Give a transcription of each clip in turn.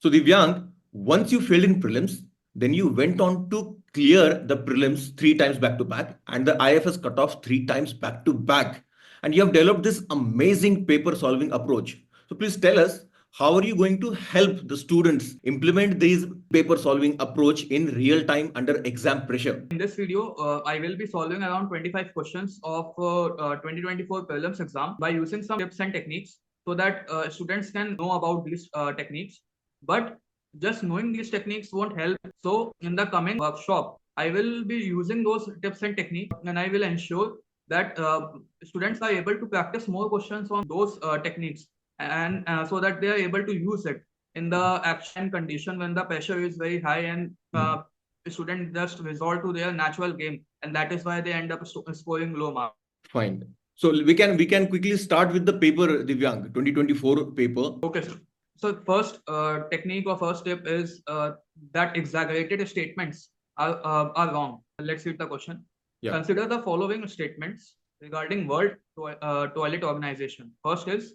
So Divyang, once you failed in prelims, then you went on to clear the prelims three times back to back and the IFS cutoff three times back to back. And you have developed this amazing paper solving approach. So please tell us, how are you going to help the students implement these paper solving approach in real time under exam pressure? In this video, I will be solving around 25 questions of 2024 prelims exam by using some tips and techniques so that students can know about these techniques. But just knowing these techniques won't help. So in the coming workshop, I will be using those tips and techniques, and I will ensure that students are able to practice more questions on those techniques, and so that they are able to use it in the action condition when the pressure is very high and students just resort to their natural game, and that is why they end up scoring low marks. Fine. So we can quickly start with the paper, Divyang, 2024 paper. Okay, sir. So first technique or first tip is that exaggerated statements are wrong. Let's read the question. Yeah. Consider the following statements regarding World Toilet Organization. First is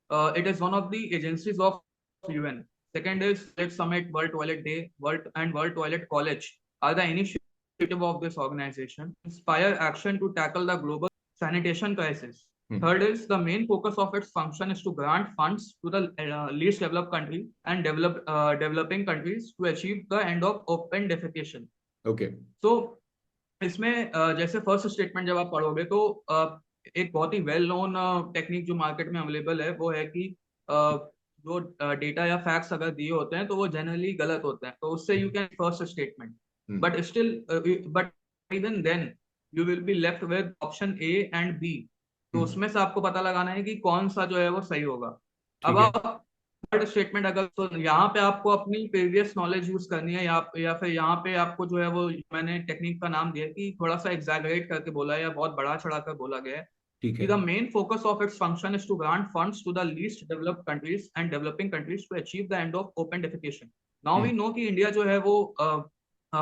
it is one of the agencies of UN. Second is Toilet Summit, World Toilet Day, World Toilet College are the initiative of this organization. Inspire action to tackle the global sanitation crisis. Third is the main focus of its function is to grant funds to the least developed country and developing countries to achieve the end of open defecation. Okay. So इसमें जैसे first statement जब आप पढ़ोगे तो एक बहुत ही well known technique जो market में अवेलेबल है वो है कि जो डेटा या फैक्ट्स अगर दिए होते हैं तो वो जनरली गलत होते हैं, तो उससे you can first statement, but still but even then you will be left with option A and B, तो उसमें से आपको पता लगाना है कि कौन सा जो है वो सही होगा. अब आप थर्ड स्टेटमेंट अगर, तो यहाँ पे आपको अपनी प्रीवियस नॉलेज यूज करनी है या फिर यहाँ पे आपको जो है वो मैंने टेक्निक का नाम दिया कि थोड़ा सा एग्जैगरेट करके बोला है या बहुत बड़ा चढ़ा कर बोला गया है. The main focus of its function is to grant funds to the least developed countries and developing countries to achieve the end of open defecation. Now we know कि इंडिया जो है वो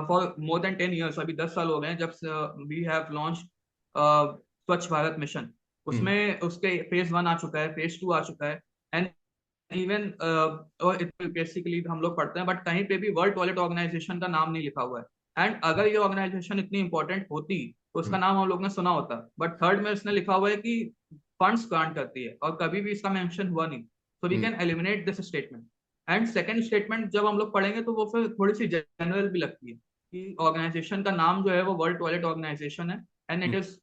for more than 10 years, अभी 10 साल हो गए हैं जब we have launched स्वच्छ भारत मिशन. उसमें उसके फेज 1 आ चुका है, फेज 2 आ चुका है, एंड इवन बेसिकली हम लोग पढ़ते हैं बट कहीं पे भी वर्ल्ड टॉयलेट ऑर्गेनाइजेशन का नाम नहीं लिखा हुआ है. एंड अगर ये ऑर्गेनाइजेशन इतनी इंपॉर्टेंट होती तो उसका नाम हम लोग ने सुना होता, बट थर्ड में इसने लिखा हुआ है कि फंड्स ग्रांट करती है और कभी भी इसका मेंशन हुआ नहीं. So we can eliminate this statement. And second statement जब हम लोग पढ़ेंगे तो वो फिर थोड़ी सी जनरल भी लगती है कि ऑर्गेनाइजेशन का नाम जो है वो वर्ल्ड टॉयलेट ऑर्गेनाइजेशन है, and it is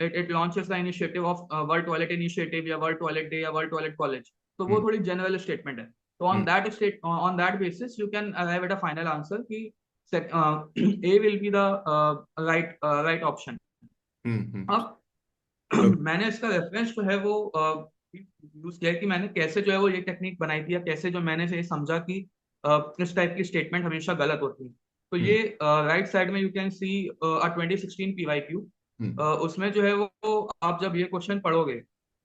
it launches the initiative of World Toilet Initiative या World Toilet Day या World Toilet College. तो वो थोड़ी general statement है. So on that basis you can arrive at a final answer कि A will be the right option. अब मैंने इसका रेफरेंस जो है वो यूज किया कि मैंने कैसे जो है वो ये टेक्निक बनाई थी या कैसे जो मैंने ये समझा कि इस टाइप की स्टेटमेंट हमेशा गलत होती है. तो ये राइट साइड में यू कैन सी 2016 PYQ. उसमें जो है वो आप जब ये क्वेश्चन पढ़ोगे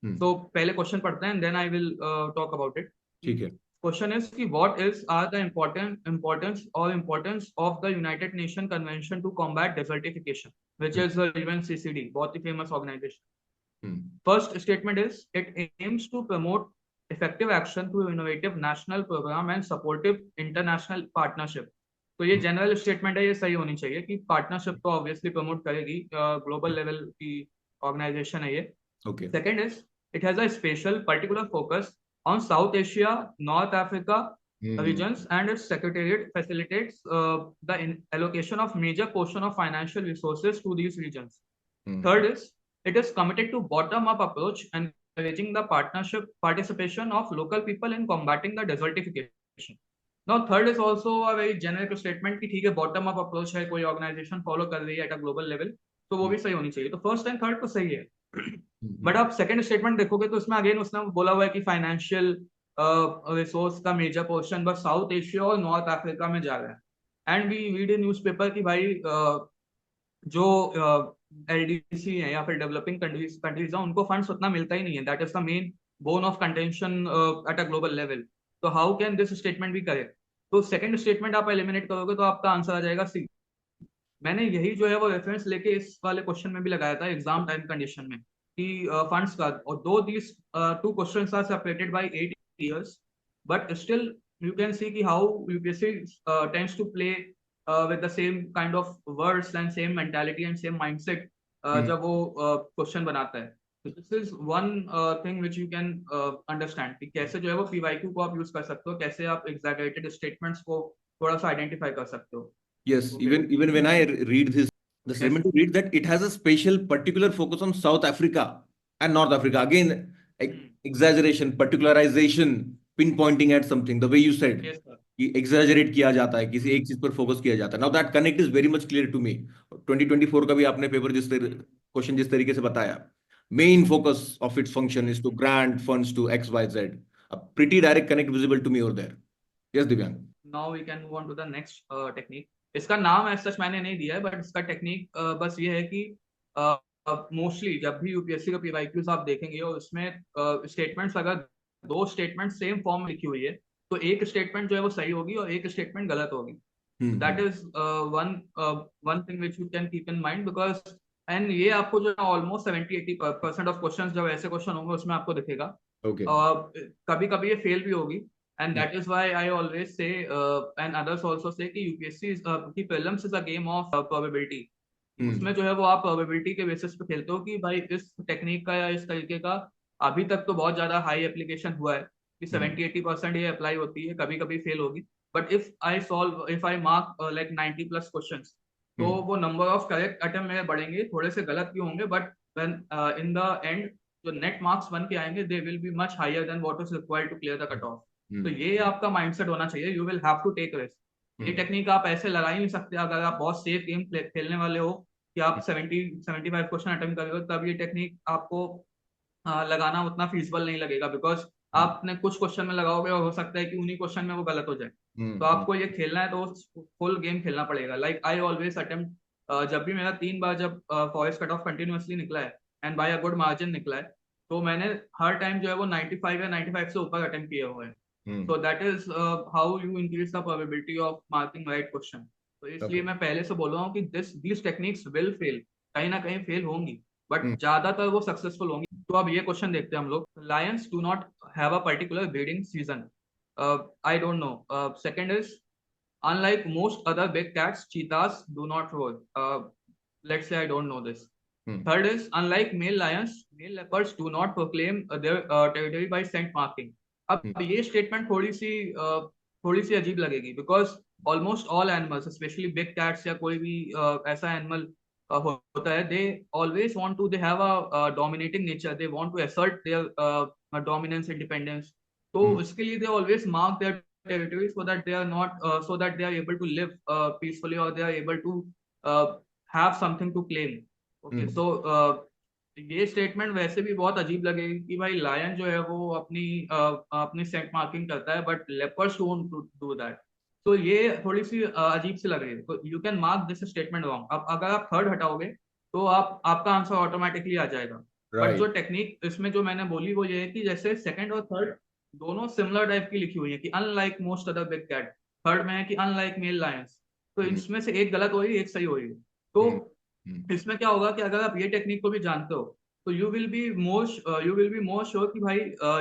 तो पहले क्वेश्चन पढ़ते हैं, then I will talk about it. ठीक है. क्वेश्चन इज कि what is are the importance of the United Nation convention to combat desertification which is UNCCD, बहुत ही famous organisation. First statement is it aims to promote effective action through innovative national program and supportive international partnership. तो ये general statement है, ये सही होनी चाहिए कि पार्टनरशिप तो ऑब्वियसली प्रमोट करेगी, ग्लोबल लेवल की ऑर्गेनाइजेशन है ये. Okay. Second is it has a special particular focus on south Asia, north Africa regions, and its secretariat facilitates the allocation of major portion of financial resources to these regions. Third is it is committed to bottom up approach and encouraging the participation of local people in combating the desertification. Now third is also a very generic statement कि ठीक है bottom up approach है, कोई organisation follow कर रही है at a global level, तो वो भी सही होनी चाहिए. तो फर्स्ट एंड थर्ड तो सही है, बट आप सेकंड स्टेटमेंट देखोगे तो उसमें अगेन उसने बोला हुआ है कि फाइनेंशियल रिसोर्स का मेजर पोर्शन बस साउथ एशिया और नॉर्थ अफ्रीका में जा रहा है. And we read in newspaper कि भाई जो LDC है या फिर डेवलपिंग कंट्रीज है उनको फंड्स उतना मिलता ही नहीं है. That is the main bone of contention at a global level. तो हाउ कैन दिस स्टेटमेंट भी करे? तो सेकंड स्टेटमेंट आप एलिमिनेट करोगे तो आपका आंसर आ जाएगा सी. मैंने यही जो है वो रेफरेंस लेके इस वाले क्वेश्चन में भी लगाया था एग्जाम टाइम कंडीशन में कि फंड्स का, और दो these two questions are separated by 8 years. but still you can see कि how UPSC tends to play with the same kind of words and same mentality and same mindset हम्म जब वो question बनाता है. So this is one thing which you can understand कि कैसे जो है वो PYQ को आप यूज कर सकते हो, कैसे आप exaggerated statements को थोड़ा सा आइडेंटिफाई कर सकते हो. Yes, okay. even when I read this, the yes. statement to read that it has a special particular focus on South Africa and North Africa. Again, exaggeration, particularization, pinpointing at something. The way you said, yes sir. कि exaggerate किया जाता है, किसी एक चीज पर focus किया जाता है. Now that connect is very much clear to me. 2024 का भी आपने पेपर क्वेश्चन जिस तरीके से बताया, main focus of its function is to grant funds to X Y Z. A pretty direct connect visible to me over there. Yes, Divyang. Now we can move on to the next technique. इसका नाम as such मैंने नहीं दिया है, but इसका technique बस ये है कि मोस्टली जब भी यूपीएससी का पीवाईक्यूज आप देखेंगे और उसमें स्टेटमेंट्स अगर दो स्टेटमेंट सेम फॉर्म में लिखी हुई है, तो एक स्टेटमेंट जो है वो सही होगी और एक स्टेटमेंट गलत होगी. That is one one thing which you can keep in mind because and ये आपको जो है ऑलमोस्ट 70-80% ऑफ क्वेश्चन जब ऐसे क्वेश्चन होंगे उसमें आपको दिखेगा. Okay. कभी कभी ये फेल भी होगी. And that is why I always say, and others also say कि UPSC की prelims is a game of probability. उसमें जो है वो आप probability के basis पे खेलते हो कि भाई इस टेक्निक का या इस तरीके का अभी तक तो बहुत ज्यादा हाई एप्लीकेशन हुआ है कि 70-80% ये अप्लाई होती है, कभी कभी फेल होगी. But if I mark like 90+ questions, तो वो नंबर ऑफ करेक्ट अटेम्प्ट मेरे बढ़ेंगे, थोड़े से गलत भी होंगे, but when in the end जो नेट मार्क्स बन के आएंगे they will be much higher than what is required to clear the cut off. तो ये आपका माइंडसेट होना चाहिए. You will have to take risk. ये टेक्निक आप ऐसे लगा ही नहीं सकते अगर आप बहुत सेफ गेम खेलने वाले हो कि आप 70-75 क्वेश्चन अटेम्प्ट कर रहे हो, तब ये टेक्निक आपको लगाना उतना फीजिबल नहीं लगेगा, बिकॉज आपने कुछ क्वेश्चन में लगाओगे और हो सकता है कि उन्हीं क्वेश्चन में वो गलत हो जाए. तो आपको ये खेलना है तो फुल गेम खेलना पड़ेगा. लाइक आई ऑलवेज अटेम्प्ट, जब भी मेरा 3 बार जब फॉरेस्ट कट ऑफ कंटिन्यूअसली निकला है and by a good margin निकला है, तो मैंने हर टाइम जो है वो 95 या 95 से ऊपर अटेम्प्ट किए हुए हैं. So that is how you increase the probability of marking right question. तो इसलिए मैं पहले से बोल रहा हूँ कि these techniques will fail. कहीं ना कहीं फेल होंगी, बट ज्यादातर वो सक्सेसफुल होंगी. तो अब ये क्वेश्चन देखते हैं हम लोग. Lions do not have a particular breeding season. I don't know. Second is, unlike most other big cats, cheetahs do not roar. Let's say I don't know this. Third is, unlike male lions, male leopards do not proclaim their territory by scent marking. अब ये statement थोड़ी सी अजीब लगेगी, because almost all animals, specially big cats या कोई भी ऐसा एनिमल होता है, they always want to, they have a dominating nature, they want to assert their dominance, independence. तो इसके लिए they always mark their territory so that they are not, so that they are able to live peacefully और they are able to have something to claim. Okay. So ये statement वैसे भी बहुत अजीब लगेगी कि भाई लायन जो है वो अपनी सेंट मार्किंग करता है, but leopards don't do that. तो ये थोड़ी सी अजीब सी लग रही है. तो you can mark this statement wrong. अब अगर आप थर्ड हटाओगे तो आपका आंसर ऑटोमेटिकली आ जाएगा. बट जो टेक्निक इसमें जो मैंने बोली वो ये है कि जैसे सेकंड और थर्ड दोनों सिमिलर टाइप की लिखी हुई है कि unlike most other big cat. Third में है कि अनलाइक मेल लायंस. तो इसमें से एक गलत हो रही है, एक सही हो रही है. तो इसमें क्या होगा कि अगर आप ये टेक्निक को भी जानते हो तो you will be more sure कि भाई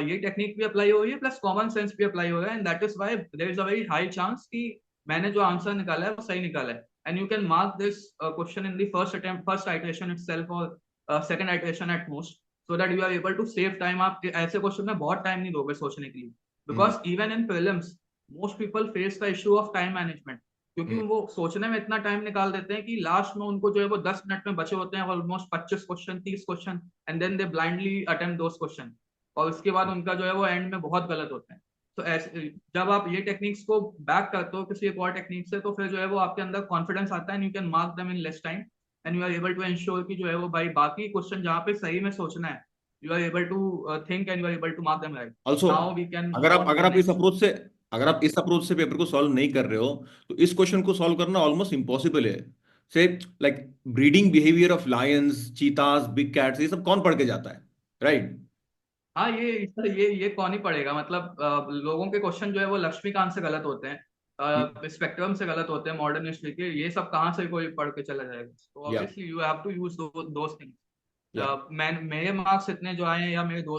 ये टेक्निक भी अप्लाई हो रही है प्लस कॉमन सेंस भी अप्लाई हो रहा है. And that is why there is a very high chance कि मैंने जो आंसर निकाला है वो सही निकाला है. And you can mark this question in the first attempt, first iteration itself और second iteration at most, so that you are able to save time. आप ऐसे क्वेश्चन में बहुत टाइम नहीं दोगे सोचने के लिए, because even in prelims most people face the issue of time management, क्योंकि वो सोचने में इतना टाइम निकाल देते हैं कि लास्ट में उनको जो है वो 10 मिनट में बचे होते हैं almost 25 question, 30 question, and then they blindly attempt those question, और उसके बाद उनका जो है वो एंड में बहुत गलत होता है. तो ऐसे जब आप ये टेक्निक्स को बैक करते हो किसी एक और टेक्निक से, तो फिर जो है वो आपके अंदर कॉन्फिडेंस आता है and you can mark them in less time and you are able to ensure कि जो है वो भाई बाकी क्वेश्चन जहाँ पे सही में सोचना है, you are able to think and you are able to mark them right. Also now we can अगर मूव आप ऑन टू अगर द आप इस नेक्स्ट. अप्रोच से अगर आप इस अप्रोच से पेपर को सॉल्व नहीं कर रहे हो तो इस क्वेश्चन को सॉल्व करना ऑलमोस्ट इम्पॉसिबल है. से like breeding behaviour of Lions, चीतास, big cats, ये सब कौन पढ़ के जाता है, राइट? हाँ, ये कौन ही पढ़ेगा. मतलब लोगों के क्वेश्चन जो है वो लक्ष्मीकांत से गलत होते हैं, स्पेक्ट्रम से गलत होते हैं, मॉडर्न हिस्ट्री के. ये सब कहाँ से कोई पढ़ के चला जाएगा. तो या obviously you have to use those things. Yeah. मैं मेरे मार्क्स इतने जो आए हैं, या मेरे दो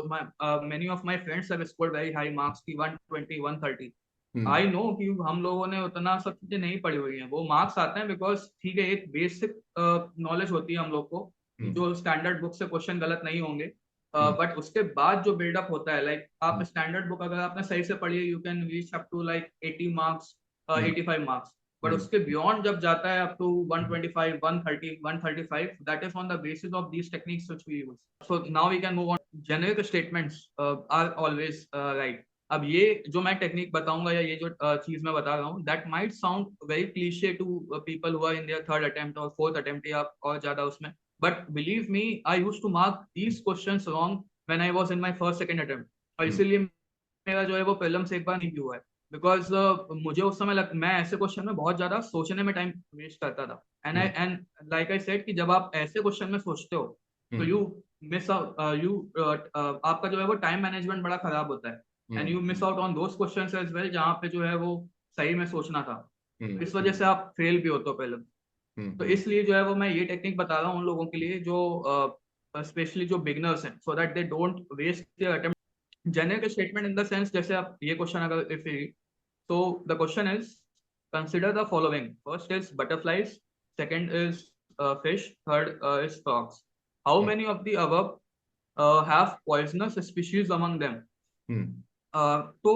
many of my friends have scored very high marks की 120 130। Hmm. आई नो कि हम लोगों ने उतना सब चीजें नहीं पढ़ी हुई हैं, वो मार्क्स आते हैं बिकॉज ठीक है एक बेसिक नॉलेज होती है हम लोग को कि Hmm. जो स्टैंडर्ड बुक से क्वेश्चन गलत नहीं होंगे, Hmm. बट उसके बाद जो बिल्डअप होता है, लाइक आप Hmm. स्टैंडर्ड बुक अगर आपने सही से पढ़ी है you can reach up to like 80 marks, Hmm. 85 marks. But Hmm. उसके बियॉन्ड जब जाता है up to 125 130 135, that is on the basis of these techniques which we use. So now we can move on. Generic statements are always right. अब ये जो मैं technique बताऊंगा या ये जो चीज मैं बता रहा हूँ, that might sound very cliche to people who are in their third attempt और फोर्थ अटेम्प्ट या और ज्यादा उसमें, but believe me I used to mark these questions wrong when I was in my first second attempt. और Hmm. इसीलिए मेरा जो है वो प्रीलिम्स एक बार नहीं भी हुआ है, बिकॉज मुझे उस समय मैं ऐसे क्वेश्चन में बहुत ज्यादा सोचने में टाइम वेस्ट करता था। Hmm. And like I said कि जब आप ऐसे क्वेश्चन में सोचते हो तो Hmm. यू मिस यू आपका जो है वो टाइम मैनेजमेंट बड़ा खराब होता है, and Hmm. You miss out on those questions as well जहाँ पे जो है वो सही में सोचना था। Hmm. इस वजह से आप फेल भी होते हो पहले। तो Hmm. इसलिए जो है वो मैं ये टेक्निक बता रहा हूँ उन लोगों के लिए जो स्पेशली जो बिगनर्स हैं, so that they don't waste their attempt. General statement in the sense, जैसे आप ये क्वेश्चन अगर if so the question is, consider the following. First is butterflies, second is fish, third is frogs. How Hmm. many of the above have poisonous species among them? Hmm. तो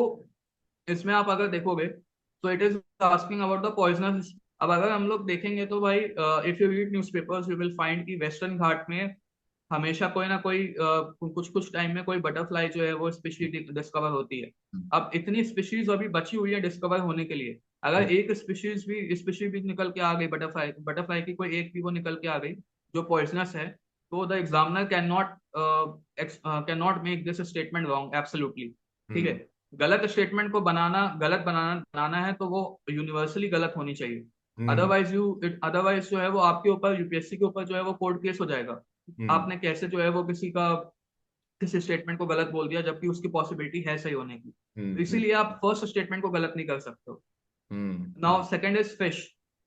इसमें आप अगर देखोगे तो it is asking about the poisonous. अब अगर हम लोग देखेंगे तो भाई if you read newspapers you will find कि वेस्टर्न घाट में हमेशा कोई ना कोई कुछ कुछ टाइम में कोई बटरफ्लाई जो है वो स्पीशीज डिस्कवर होती है। Hmm. अब इतनी स्पीशीज अभी बची हुई है डिस्कवर होने के लिए, Hmm. अगर एक स्पीशीज भी निकल के आ गई, बटरफ्लाई बटरफ्लाई की कोई एक भी वो निकल के आ गई जो पॉइजनस है, तो the examiner can not make this statement wrong absolutely. ठीक है, Hmm. गलत स्टेटमेंट को गलत बनाना है तो वो यूनिवर्सली गलत होनी चाहिए। Hmm. अदरवाइज जो है वो आपके ऊपर, यूपीएससी के ऊपर जो है वो कोर्ट केस हो जाएगा। Hmm. आपने कैसे जो है वो किसी स्टेटमेंट को गलत बोल दिया जबकि उसकी पॉसिबिलिटी है सही होने की, तो Hmm. इसीलिए आप फर्स्ट स्टेटमेंट को गलत नहीं कर सकते हो। Hmm. Now second is fish.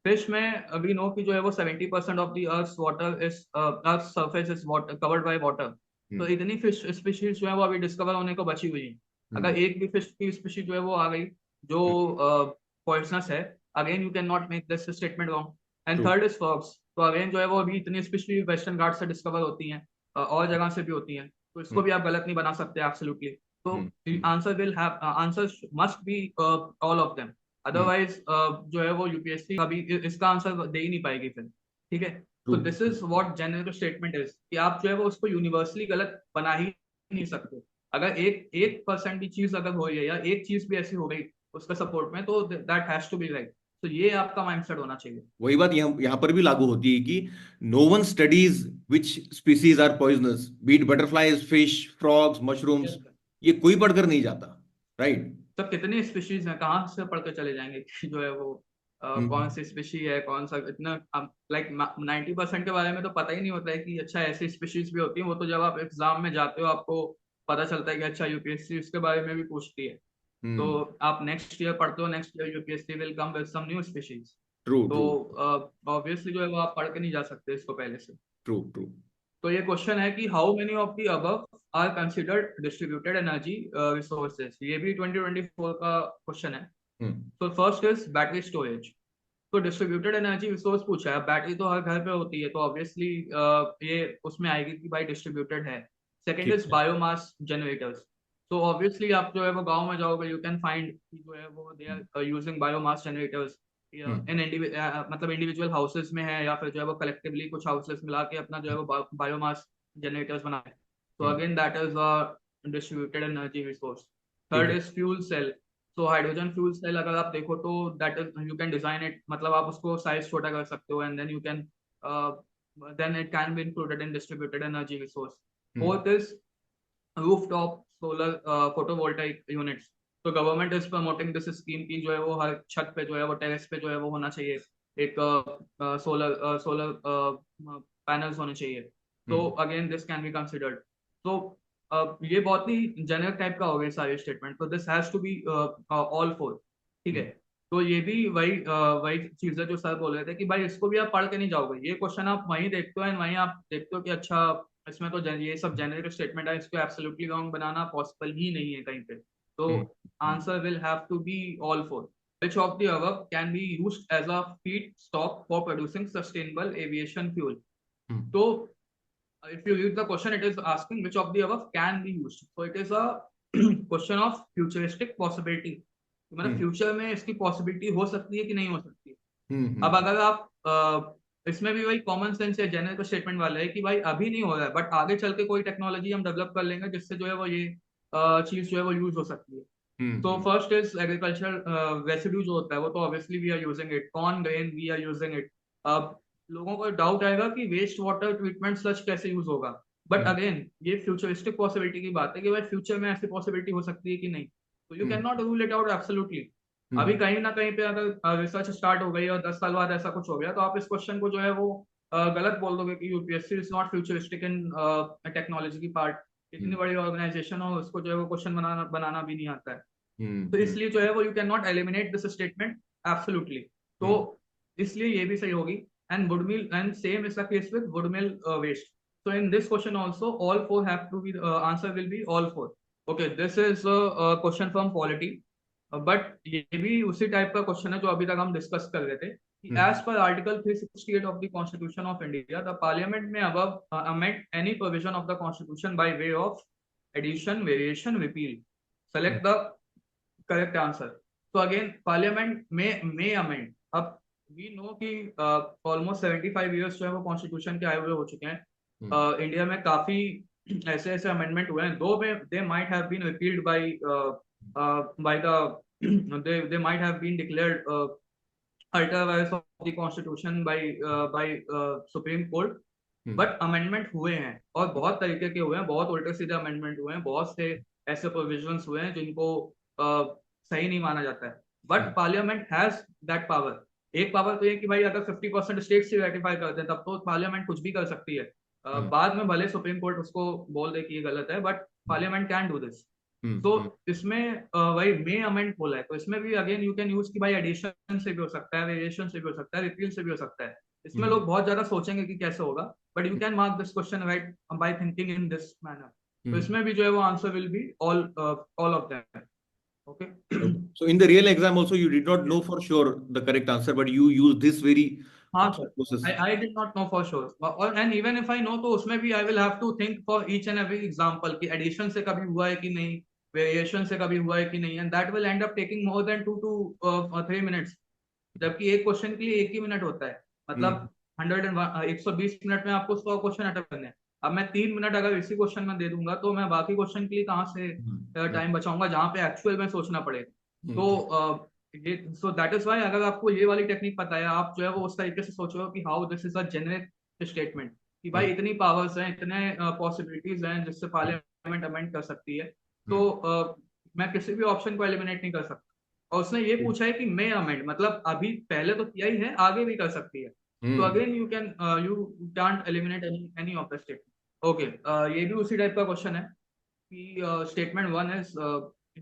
Fish में अभी नो कि जो है वो 70% of the earth water is earth surface is water covered by water. तो Hmm. इतनी फिश स्पीशीज जो है वो अभी डिस्कवर होने को बची हुई है। Hmm. अगर एक भी फिश की स्पीशीज जो है वो आ गई जो Hmm. पॉइजनस है, again you can not make this statement wrong. And True. Third is frogs. तो अगेन जो है वो अभी इतनी स्पीशीज वेस्टर्न घाट से डिस्कवर होती हैं, और जगह से भी होती हैं, तो इसको Hmm. भी आप गलत नहीं बना सकते एब्सोल्युटली। तो Hmm. Hmm. Answer must be all of them. Hmm. Otherwise जो है वो यूपीएससी कभी इसका आंसर दे ही नहीं पाएगी फिर। ठीक है, तो True. This is what general statement is, कि आप जो है वो उसको यूनिवर्सली गलत बना ही नहीं सकते। अगर एक 1% भी चीज अगर हो गई या एक चीज भी ऐसी हो गई उसका सपोर्ट में, तो that has to be right. तो ये आपका माइंडसेट होना चाहिए। वही बात यहाँ पर भी लागू होती है कि no one studies which species are poisonous, beat butterflies, fish, frogs, mushrooms, Yes, sir. ये कोई पढ़कर नहीं जाता। राइट। तो कितनी स्पीशीज हैं, कहाँ से पढ़ के चले जाएंगे कि जो है वो कौन सी स्पीशी है, कौन सा इतना। लाइक 90% के बारे में तो पता ही नहीं होता है कि अच्छा ऐसी स्पीशीज भी होती हैं। वो तो जब आप एग्जाम में जाते हो आपको पता चलता है कि अच्छा यूपीएससी इसके बारे में भी पूछती है। तो हम्म। आप नेक्स्ट ईयर पढ़ते हो, next year UPSC will come with some new species. True तो ट्रू ऑब्वियसली जो है वो आप पढ़ के नहीं जा सकते इसको पहले से। True true. तो ये क्वेश्चन है कि how many of the above are considered distributed energy resources, ये भी 2024 का क्वेश्चन है। हम्म। तो फर्स्ट इज बैटरी स्टोरेज। तो डिस्ट्रीब्यूटेड एनर्जी रिसोर्स पूछा है, बैटरी तो हर घर पे होती है तो ऑब्वियसली ये उसमें आएगी कि भाई डिस्ट्रीब्यूटेड है। सेकंड ठीक इज है। Biomass generators. तो ऑब्वियसली आप जो है वो गांव में जाओगे यू कैन फाइंड जो है वो दे हम्म। आर यूजिंग बायोमास जनरेटर्स हम्म। इन मतलब इंडिविजुअल हाउसेस में है, या फिर जो है वो कलेक्टिवली कुछ हाउसेस मिला के अपना जो है वो बायोमास जनरेटर्स बनाए। तो hmm. Again that is a distributed energy resource. ठीक थर्ड है। Is fuel cell. तो हाइड्रोजन फ्यूल सेल अगर आप देखो तो that is you can design it, मतलब आप उसको साइज छोटा कर सकते हो, and then you can then it can be included in distributed energy resource. Hmm. Fourth is rooftop solar photovoltaic units. तो government is promoting this scheme की जो है वो हर छत पे जो है वो टेरेस पे जो है वो होना चाहिए एक सोलर पैनल्स होने चाहिए। तो hmm. Again this can be considered. तो ये बहुत ही जेनरिक टाइप का हो गया सारे स्टेटमेंट, तो this has to be all four. ठीक है, हम्म। तो ये भी वही चीज है जो सर बोल रहे थे कि भाई इसको भी आप पढ़ के नहीं जाओगे, ये क्वेश्चन आप वहीं देखते हो एंड वहीं आप देखते हो कि अच्छा इसमें तो ये सब जेनेरिक स्टेटमेंट है, इसको एब्सोल्युटली रॉन्ग बनाना पॉसिबल ही नहीं है कहीं पे। तो hmm, answer will have to be all four. Which of the above can be used as a feedstock for producing sustainable aviation fuel? Hmm, So if you read the question, it is asking which of the above can be used. So it is a question of futuristic possibility, मतलब हम्म, future में इसकी possibility हो सकती है कि नहीं हो सकती है। हम्म, अब अगर आप इसमें भी वही कॉमन सेंस है, जनरल स्टेटमेंट वाला है कि भाई अभी नहीं हो रहा है, बट आगे चल के कोई टेक्नोलॉजी हम डेवलप कर लेंगे जिससे जो है वो ये चीज जो है वो यूज हो सकती है। तो hmm, first is agriculture residue जो होता है वो तो obviously we are using it, corn grain we are using it. अब लोगों को डाउट आएगा कि वेस्ट वाटर ट्रीटमेंट सच कैसे यूज होगा, बट हम्म, अगेन ये फ्यूचरिस्टिक पॉसिबिलिटी की बात है कि भाई फ्यूचर में ऐसी पॉसिबिलिटी हो सकती है कि नहीं। तो you can hmm, not rule it out absolutely. अभी हम्म, कहीं ना कहीं पे अगर रिसर्च स्टार्ट हो गई और 10 साल बाद ऐसा कुछ हो गया तो आप इस क्वेश्चन को जो है वो गलत बोल दोगे कि UPSC is not futuristic in technology की पार्ट। इतनी हम्म, बड़ी ऑर्गेनाइजेशन हो उसको जो है वो क्वेश्चन बनाना बनाना भी नहीं आता है। तो हम्म, इसलिए जो है वो you can not eliminate this statement absolutely. तो हम्म, इसलिए ये भी सही होगी। And wood mill and same is the case with wood mill waste. So in this question also all four have to be answer will be all four. Okay, this is a question from polity, but ये भी उसी type का question है जो अभी तक हम discuss कर रहे थे कि हम्म, as per article 368 of the constitution of India, the parliament may above amend any provision of the constitution by way of addition, variation, repeal. Hmm, Select the correct answer. तो अगेन पार्लियामेंट में amend. अब we know कि almost 75 years जो है वो constitution के आए हुए हो चुके हैं। हम्म, इंडिया में काफी ऐसे ऐसे अमेंडमेंट हुए हैं, दो में they might have been repealed by the they might have been declared ultra vires of the constitution by supreme court. Hmm, but amendment हुए हैं और बहुत तरीके के हुए हैं, बहुत उल्टे सीधे अमेंडमेंट हुए हैं, बहुत से ऐसे प्रोविजंस हुए हैं जिनको सही नहीं माना जाता है। But hmm, parliament has that power. एक पावर तो ये कि भाई अगर 50% स्टेट से रेटिफाई करते हैं तब तो पार्लियामेंट कुछ भी कर सकती है। हम्म, बाद में भले सुप्रीम कोर्ट उसको बोल दे कि ये गलत है, but parliament can do this. तो हम्म, इसमें वही मे अमेंड बोला है, तो इसमें भी अगेन यू कैन यूज कि भाई एडिशन से भी हो सकता है, वेरिएशन से भी हो सकता है, रिपील से भी हो सकता है। इसमें हम्म, लोग बहुत ज्यादा सोचेंगे कि कैसे होगा, but you can mark this question right by thinking in this manner. तो हम्म। इसमें भी जो है वो answer will be all of them. Okay. Okay. So in the real exam also, you did not know for sure the correct answer, but you use this very हाँ sir, thought process. I did not know for sure, और and even if I know तो उसमें भी I will have to think for each and every example कि addition से कभी हुआ है कि नहीं, वेरिएशन से कभी हुआ है कि नहीं, and that will and up taking more than 2 to 3 minutes। जबकि एक क्वेश्चन के लिए 1 ही मिनट होता है, हम्म, मतलब 120 मिनट में आपको 100 क्वेश्चन अटेम्प्ट करने हैं। अब मैं 3 मिनट अगर इसी क्वेश्चन में दे दूंगा तो मैं बाकी क्वेश्चन के लिए कहाँ से हम्म, टाइम बचाऊंगा जहाँ पे एक्चुअल में सोचना पड़ेगा। हम्म, तो ये सो दैट इज वाई अगर आपको ये वाली टेक्निक पता है, आप जो है वो उस तरीके से सोच रहे हो कि how this is a generic statement, कि हम्म, भाई इतनी पावर्स हैं, इतने पॉसिबिलिटीज हैं जिससे पार्लियामेंट अमेंड कर सकती है। तो हम्म, मैं किसी भी ऑप्शन को एलिमिनेट नहीं कर सकता। और उसने ये पूछा है कि मे अमेंड, मतलब अभी पहले तो किया ही है, आगे भी कर सकती है। तो hmm, again you can't eliminate any of the statement. Okay, ये भी उसी टाइप का क्वेश्चन है कि statement one is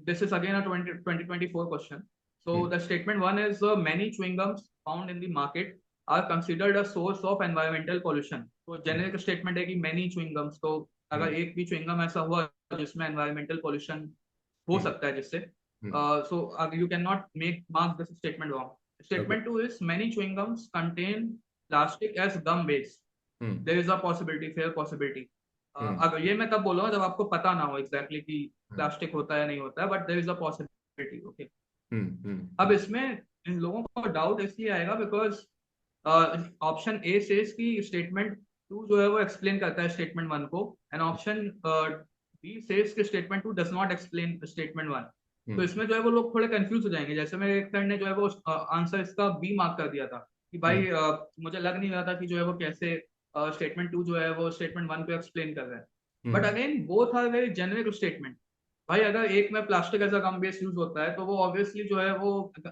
this is again a 2024 question. So hmm, the statement one is many chewing gums found in the market are considered a source of environmental pollution. तो हम्म, generic statement है कि many chewing gums, तो हम्म, अगर एक भी chewing gum ऐसा हुआ जिसमें environmental pollution हो हम्म, सकता है जिससे, हम्म, so you cannot make mark this statement wrong. okay. Statement two is many chewing gums contain plastic as gum base. Hmm, There is a possibility, fair possibility. हम्म, अब ये मैं तब बोलूंगा जब आपको पता ना हो एग्जैक्टली कि हम्म, प्लास्टिक होता है नहीं होता है, but there is a possibility. Okay. Hmm, अब इसमें इन लोगों को डाउट इसलिए आएगा बिकॉज ऑप्शन ए सेज कि स्टेटमेंट टू जो है वो एक्सप्लेन करता है स्टेटमेंट वन को, एंड ऑप्शन बी सेज कि statement two does not explain statement one. तो हम्म, इसमें जो है वो लोग थोड़े कंफ्यूज हो जाएंगे। जैसे मेरे एक फ्रेंड ने जो है वो आंसर इसका बी मार्क कर दिया था कि भाई हम्म, मुझे लग नहीं रहा था कि जो है वो कैसे स्टेटमेंट टू जो है वो स्टेटमेंट वन को एक्सप्लेन कर रहा है। But hmm, again both are very generic statement. भाई अगर एक में plastic as a gum base use होता है तो वो ऑब्वियसली जो है वो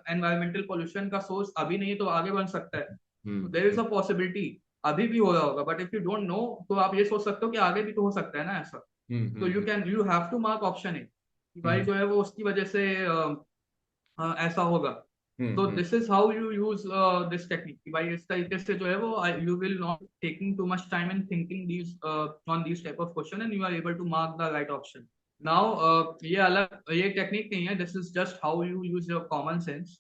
एनवायरमेंटल पोल्यूशन का सोर्स अभी नहीं है तो आगे बन सकता है। तो there is hmm, a possibility अभी भी हो रहा होगा, but if you don't know तो आप ये सोच सकते हो कि आगे भी तो हो सकता है ना ऐसा। हम्म, तो hmm, you have to mark option A कि भाई हम्म, जो है वो उसकी वजह से ऐसा होगा। तो this is how you use this technique कि भाई इस तरीके से जो है वो you will not taking too much time in thinking these on these type of question and you are able to mark the right option. Now ये अलग ये टेक्निक नहीं है, this is just how you use your common sense.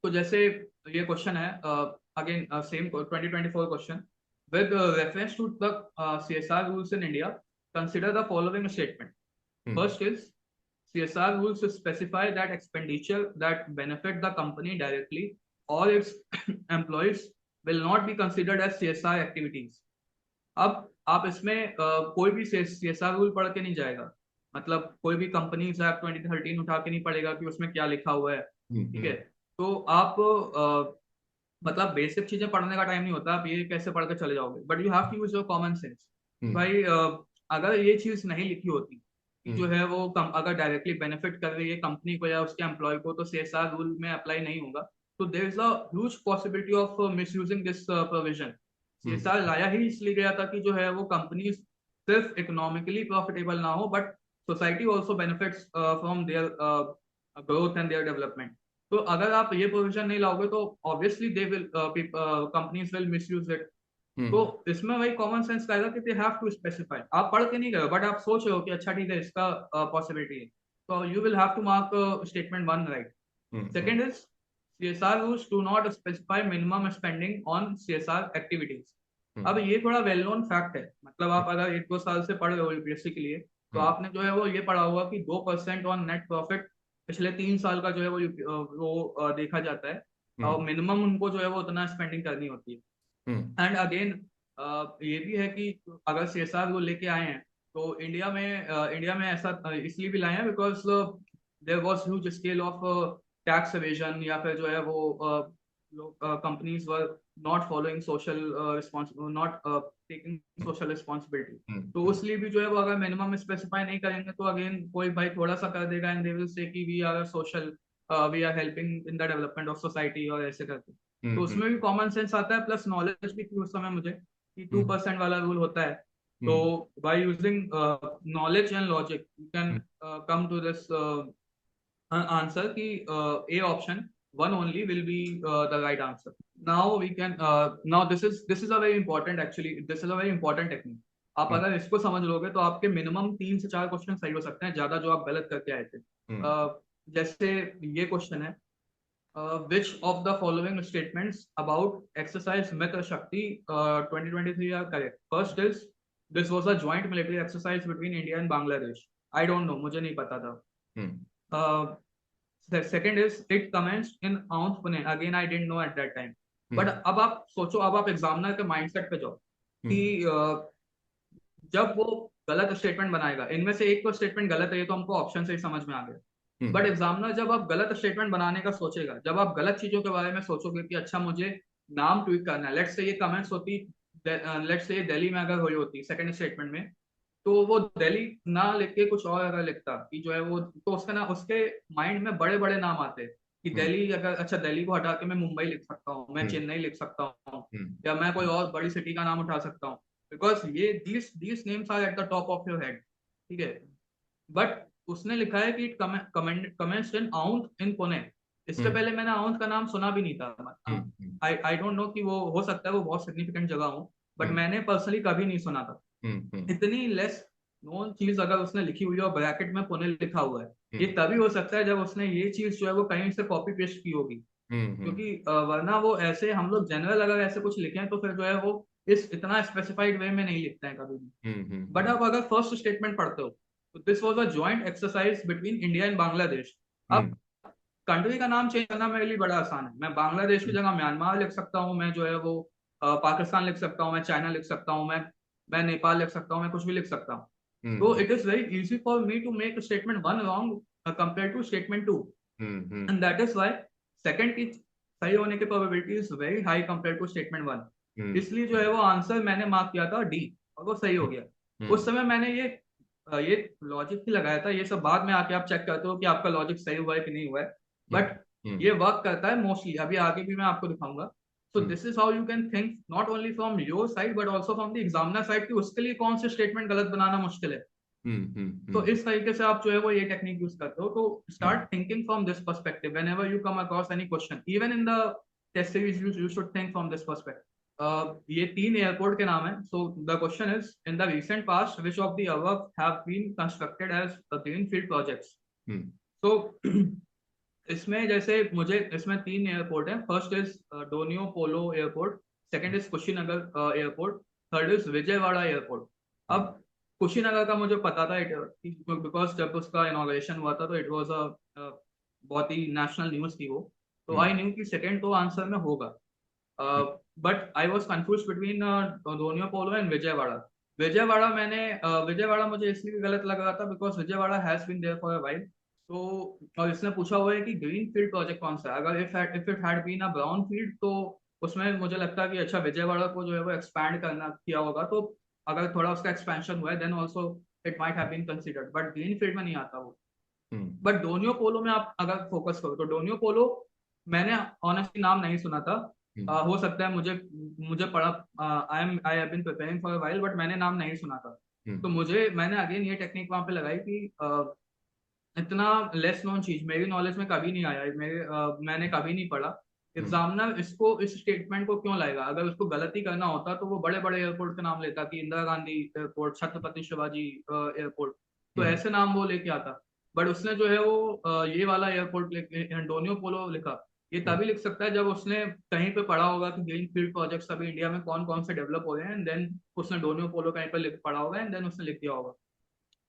तो जैसे ये question है again same 2024 question. With reference to the CSR rules in India, consider the following statement. First is CSR rules specify that expenditure that benefit the company directly or its employees will not be considered as CSR activities. अब आप इसमें कोई भी CSR rule पढ़ के नहीं जाएगा. मतलब कोई भी कंपनी एक्ट 2013 उठा के नहीं पड़ेगा कि उसमें क्या लिखा हुआ है. ठीक है. तो आप मतलब बेसिक चीजें पढ़ने का टाइम नहीं होता, आप ये कैसे पढ़ के चले जाओगे. But you have to use your common sense. भाई अगर ये चीज नहीं लिखी होती कि जो है वो अगर डायरेक्टली बेनिफिट कर रही है कंपनी को या उसके एम्प्लॉय को तो सीएसआर रूल में अप्लाई नहीं होगा. तो there is a huge possibility of misusing this provision. CSR लाया ही इसलिए गया था कि जो है वो कंपनी सिर्फ इकोनॉमिकली प्रॉफिटेबल ना हो but society also benefits from their growth and their development. तो अगर आप ये प्रोविजन नहीं लाओगे तो obviously they will companies will misuse it. तो इसमें वही कॉमन सेंस का कि दे हैव टू स्पेसिफाई. आप पढ़ के नहीं गए बट आप सोच रहे हो कि अच्छा ठीक है इसका पॉसिबिलिटी है, तो you will have to mark statement 1 right. Second is CSR rules do not specify minimum spending on CSR activities. अब ये थोड़ा वेल नोन फैक्ट है. मतलब आप अगर 1-2 साल से पढ़ रहे हो यूपीएससी के लिए तो आपने जो है वो ये पढ़ा होगा कि 2% ऑन नेट प्रॉफिट पिछले 3 साल का जो है वो देखा जाता है और मिनिमम उनको जो है वो उतना स्पेंडिंग करनी होती है. एंड अगेन ये भी है कि अगर सीएसआर वो लेके आए हैं तो इंडिया में ऐसा इसलिए भी लाए हैं because there was huge scale of tax evasion या फिर जो है वो companies were not following social not taking social responsibility. तो इसलिए भी जो है वो अगर मिनिमम स्पेसिफाई नहीं करेंगे तो अगेन कोई भाई थोड़ा सा कर देगा एंड दे विल से कि we are social we are helping in the development of society और ऐसे करके. तो उसमें भी कॉमन सेंस आता है प्लस नॉलेज भी थी उस समय मुझे कि 2% वाला रूल होता है. तो by using knowledge and logic you can come to this answer कि a option 1 only will be the right answer. Now we can now this is a very important actually this is a very important technique. आप अगर इसको समझ लोगे तो आपके minimum 3 से 4 question सही हो सकते हैं ज्यादा जो आप गलत करके आए थे. जैसे ये क्वेश्चन है which of the following statements about exercise Mitra Shakti 2023 are correct? First is this was a joint military exercise between India and Bangladesh. I don't know, मुझे नहीं पता था. The second is it commenced in Aunth Pune. Again, I didn't know at that time. But अब आप सोचो, अब आप examiner के माइंडसेट पे जाओ कि जब वो गलत स्टेटमेंट बनाएगा, इनमें से एक तो स्टेटमेंट गलत है ये तो हमको ऑप्शन से ही समझ में आ गया. बट एग्जामिनर जब आप गलत स्टेटमेंट बनाने का सोचेगा, जब आप गलत चीजों के बारे में सोचोगे कि अच्छा मुझे नाम ट्वीट करना है, लेट्स से ये कमेंट्स होती, लेट्स से दिल्ली में अगर हुई होती सेकंड स्टेटमेंट में तो वो दिल्ली ना लिख के कुछ और अगर लिखता कि जो है वो तो उसका ना उसके माइंड में बड़े बड़े नाम आते कि दिल्ली अगर अच्छा दिल्ली को हटा के मैं मुंबई लिख सकता हूँ, मैं चेन्नई लिख सकता हूँ या मैं कोई और बड़ी सिटी का नाम उठा सकता हूँ बिकॉज ये these names are at the top of your head. ठीक है. बट उसने लिखा है कि it commenced in Aundh in Pune. इससे पहले मैंने आउंथ का नाम सुना भी नहीं था. आई डोंट नो कि वो हो सकता है वो बहुत सिग्निफिकेंट जगह हो बट मैंने पर्सनली कभी नहीं सुना था. इतनी लेस नोन चीज अगर उसने लिखी हुई है और ब्रैकेट में पुणे लिखा हुआ है ये तभी हो सकता है जब उसने ये चीज जो है वो कहीं से कॉपी पेस्ट की होगी. क्योंकि वरना वो ऐसे हम लोग जनरल अगर ऐसे कुछ लिखे तो फिर जो है वो इस इतना स्पेसिफाइड वे में नहीं लिखते हैं कभी भी. बट आप अगर फर्स्ट स्टेटमेंट पढ़ते हो तो this was a joint exercise between India and Bangladesh. अब कंट्री का नाम चेंज करना मेरे लिए बड़ा आसान है. मैं बांग्लादेश की जगह म्यांमार लिख सकता हूँ, मैं जो है वो पाकिस्तान लिख सकता हूँ, मैं चाइना लिख सकता हूँ, मैं नेपाल लिख सकता हूँ, मैं कुछ भी लिख सकता हूँ. तो it is very easy for me to make statement 1 wrong compare to statement 2 and that is why second की सही होने की probability is very high compare to statement 1. इसलिए जो है वो आंसर मैंने मार्क किया था डी और वो सही हो गया. उस समय मैंने ये लॉजिक ही लगाया था. ये सब बाद में आके आप चेक करते हो कि आपका लॉजिक सही हुआ है कि नहीं हुआ है बट ये वर्क करता है मोस्टली. अभी आगे भी मैं आपको दिखाऊंगा. So this is how you can think not only from your side but also from the examiner side कि उसके लिए कौन से स्टेटमेंट गलत बनाना मुश्किल है. तो हम्म इस तरीके से आप जो है वो ये टेक्निक यूज करते हो। तो hmm start thinking from this perspective whenever you come across any question, even in the test series you should think from this perspective. ये 3 एयरपोर्ट के नाम है। So the question is, in the recent past which of the above have been constructed as greenfield projects. Hmm तो इसमें जैसे मुझे इसमें 3 airport है। First is Donyi Polo airport, second is Kushinagar airport, third is Vijayawada airport. अब हम्म कुशीनगर का मुझे पता था, बिकॉज जब उसका इनॉग्रेशन हुआ था तो इट वाज अ बहुत ही नेशनल न्यूज थी वो। तो हम्म आई न्यू कि सेकंड तो आंसर में होगा। But I was confuse between Donyi Polo and Vijayawada. Vijayawada मुझे इसलिए भी गलत लग रहा था because Vijayawada has been there for a while. तो और इसने पूछा हुआ है कि ग्रीन फील्ड प्रोजेक्ट कौन सा है। अगर if it had been a brown field तो उसमें मुझे लगता है कि अच्छा विजयवाड़ा को जो है वो एक्सपैंड करना किया होगा, तो अगर थोड़ा उसका एक्सपेंशन हुआ है then also it might have been considered, but green field में नहीं आता वो। हम्म बट डोनियो पोलो में आप अगर फोकस करो तो डोनियो पोलो मैंने ऑनेस्टली नाम नहीं सुना था। हम्म हो सकता है मुझे मुझे पढ़ा, I have been preparing for a while, but मैंने नाम नहीं सुना था। हम्म तो मुझे मैंने अगेन ये टेक्निक वहां पे लगाई कि इतना लेस नोन चीज मेरी नॉलेज में कभी नहीं आया, मैंने कभी नहीं पढ़ा। हम्म एग्जामिनर इसको इस स्टेटमेंट को क्यों लाएगा? अगर उसको गलती करना होता तो वो बड़े बड़े एयरपोर्ट के नाम लेता कि इंदिरा गांधी एयरपोर्ट, छत्रपति शिवाजी एयरपोर्ट, तो हम्म ऐसे नाम वो लेके आता। बट उसने जो है वो ये वाला एयरपोर्ट एंटोनियो पोलो लिखा। ये हम्म तभी लिख सकता है जब उसने कहीं पे पढ़ा होगा कि ग्रीन फील्ड प्रोजेक्ट्स अभी इंडिया में कौन कौन से डेवलप हो रहे हैं, एंड देन उसने डोनियो पोलो कहीं पर पढ़ा होगा एंड देन उसने लिख दिया होगा।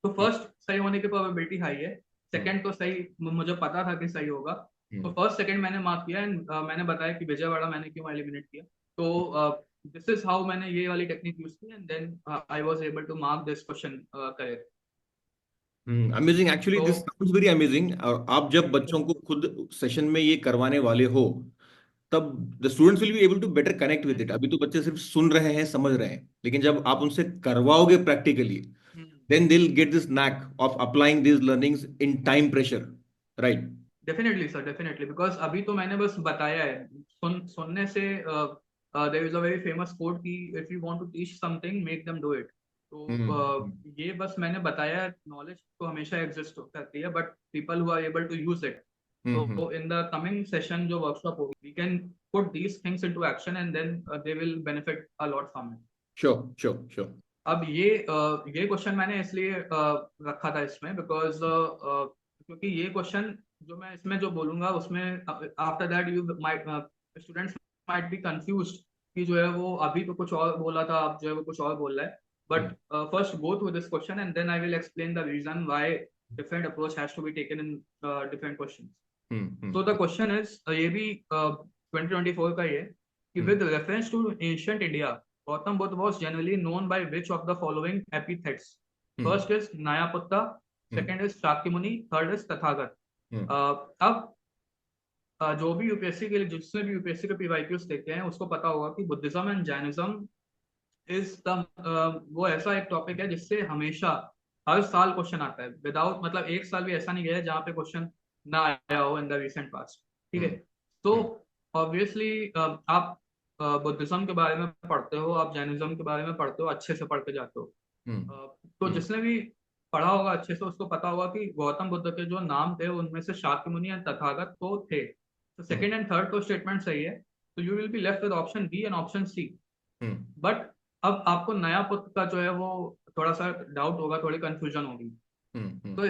तो फर्स्ट सही होने की प्रोबेबिलिटी हाई है। हम्म सेकंड तो सही, मुझे पता था कि सही होगा। तो हम्म फर्स्ट सेकंड मैंने मार्क किया एंड मैंने बताया कि विजयवाड़ा मैंने क्यों एलिमिनेट किया। तो दिस इज हाउ मैंने ये वाली टेक्निक यूज की and then I was able to mark this question correct. Amazing, actually तो दिस साउंड्स वेरी अमेजिंग। और आप जब बच्चों को खुद सेशन में ये करवाने वाले हो, तब the students will be able to better connect with it. अभी तो बच्चे सिर्फ सुन रहे हैं, समझ रहे हैं, लेकिन जब आप उनसे करवाओगे practically, then they'll get this knack of applying these learnings in time pressure, right? Definitely sir, definitely, because अभी तो मैंने बस बताया है। सुनने से there is a very famous quote कि if you want to teach something make them do it. तो हम्म ये बस मैंने बताया है। नॉलेज तो हमेशा एग्जिस्ट करती है but people who are able to use it. Hmm तो इन द कमिंग सेशन जो वर्कशॉप होगी we can put these things into action and then they will benefit a lot from it. Sure sure sure. अब ये question मैंने इसलिए रखा था इसमें बिकॉज क्योंकि ये क्वेश्चन जो मैं इसमें जो बोलूंगा उसमें after that you might students might be confused कि जो है वो अभी तो कुछ और बोला था, अब जो है वो कुछ और बोल रहा है। But first go through this question and then I will explain the reason why different approach has to be taken in different questions. So the question is, ये भी 2024 का ही है कि with reference to ancient India, Gautam Buddha was generally known by which of the following epithets? First is Nayaputta, second is Shakyamuni, third is Tathagat. अब जो भी UPSC के लिए जिसने भी यूपीएससी के पीवाईक्यूज देखते हैं उसको पता होगा कि Buddhism and Jainism is the वो ऐसा एक टॉपिक है जिससे हमेशा हर साल क्वेश्चन आता है विदाउट, मतलब एक साल भी ऐसा नहीं गया है जहाँ पे क्वेश्चन ना आया हो इन द रिसेंट पास्ट। ठीक है। तो ऑब्वियसली आप बुद्धिज्म के बारे में पढ़ते हो, आप जैनिज्म के बारे में पढ़ते हो, अच्छे से पढ़ के जाते हो। तो जिसने भी पढ़ा होगा अच्छे से उसको पता होगा कि गौतम बुद्ध के जो नाम थे उनमें से शाक्यमुनि एंड तथागत तो थे। तो सेकंड एंड थर्ड तो स्टेटमेंट सही है। तो you will be left with option B and option C. But अब आपको नया पुत्र का जो है वो थोड़ा सा डाउट होगा, थोड़ी कंफ्यूजन होगी। तो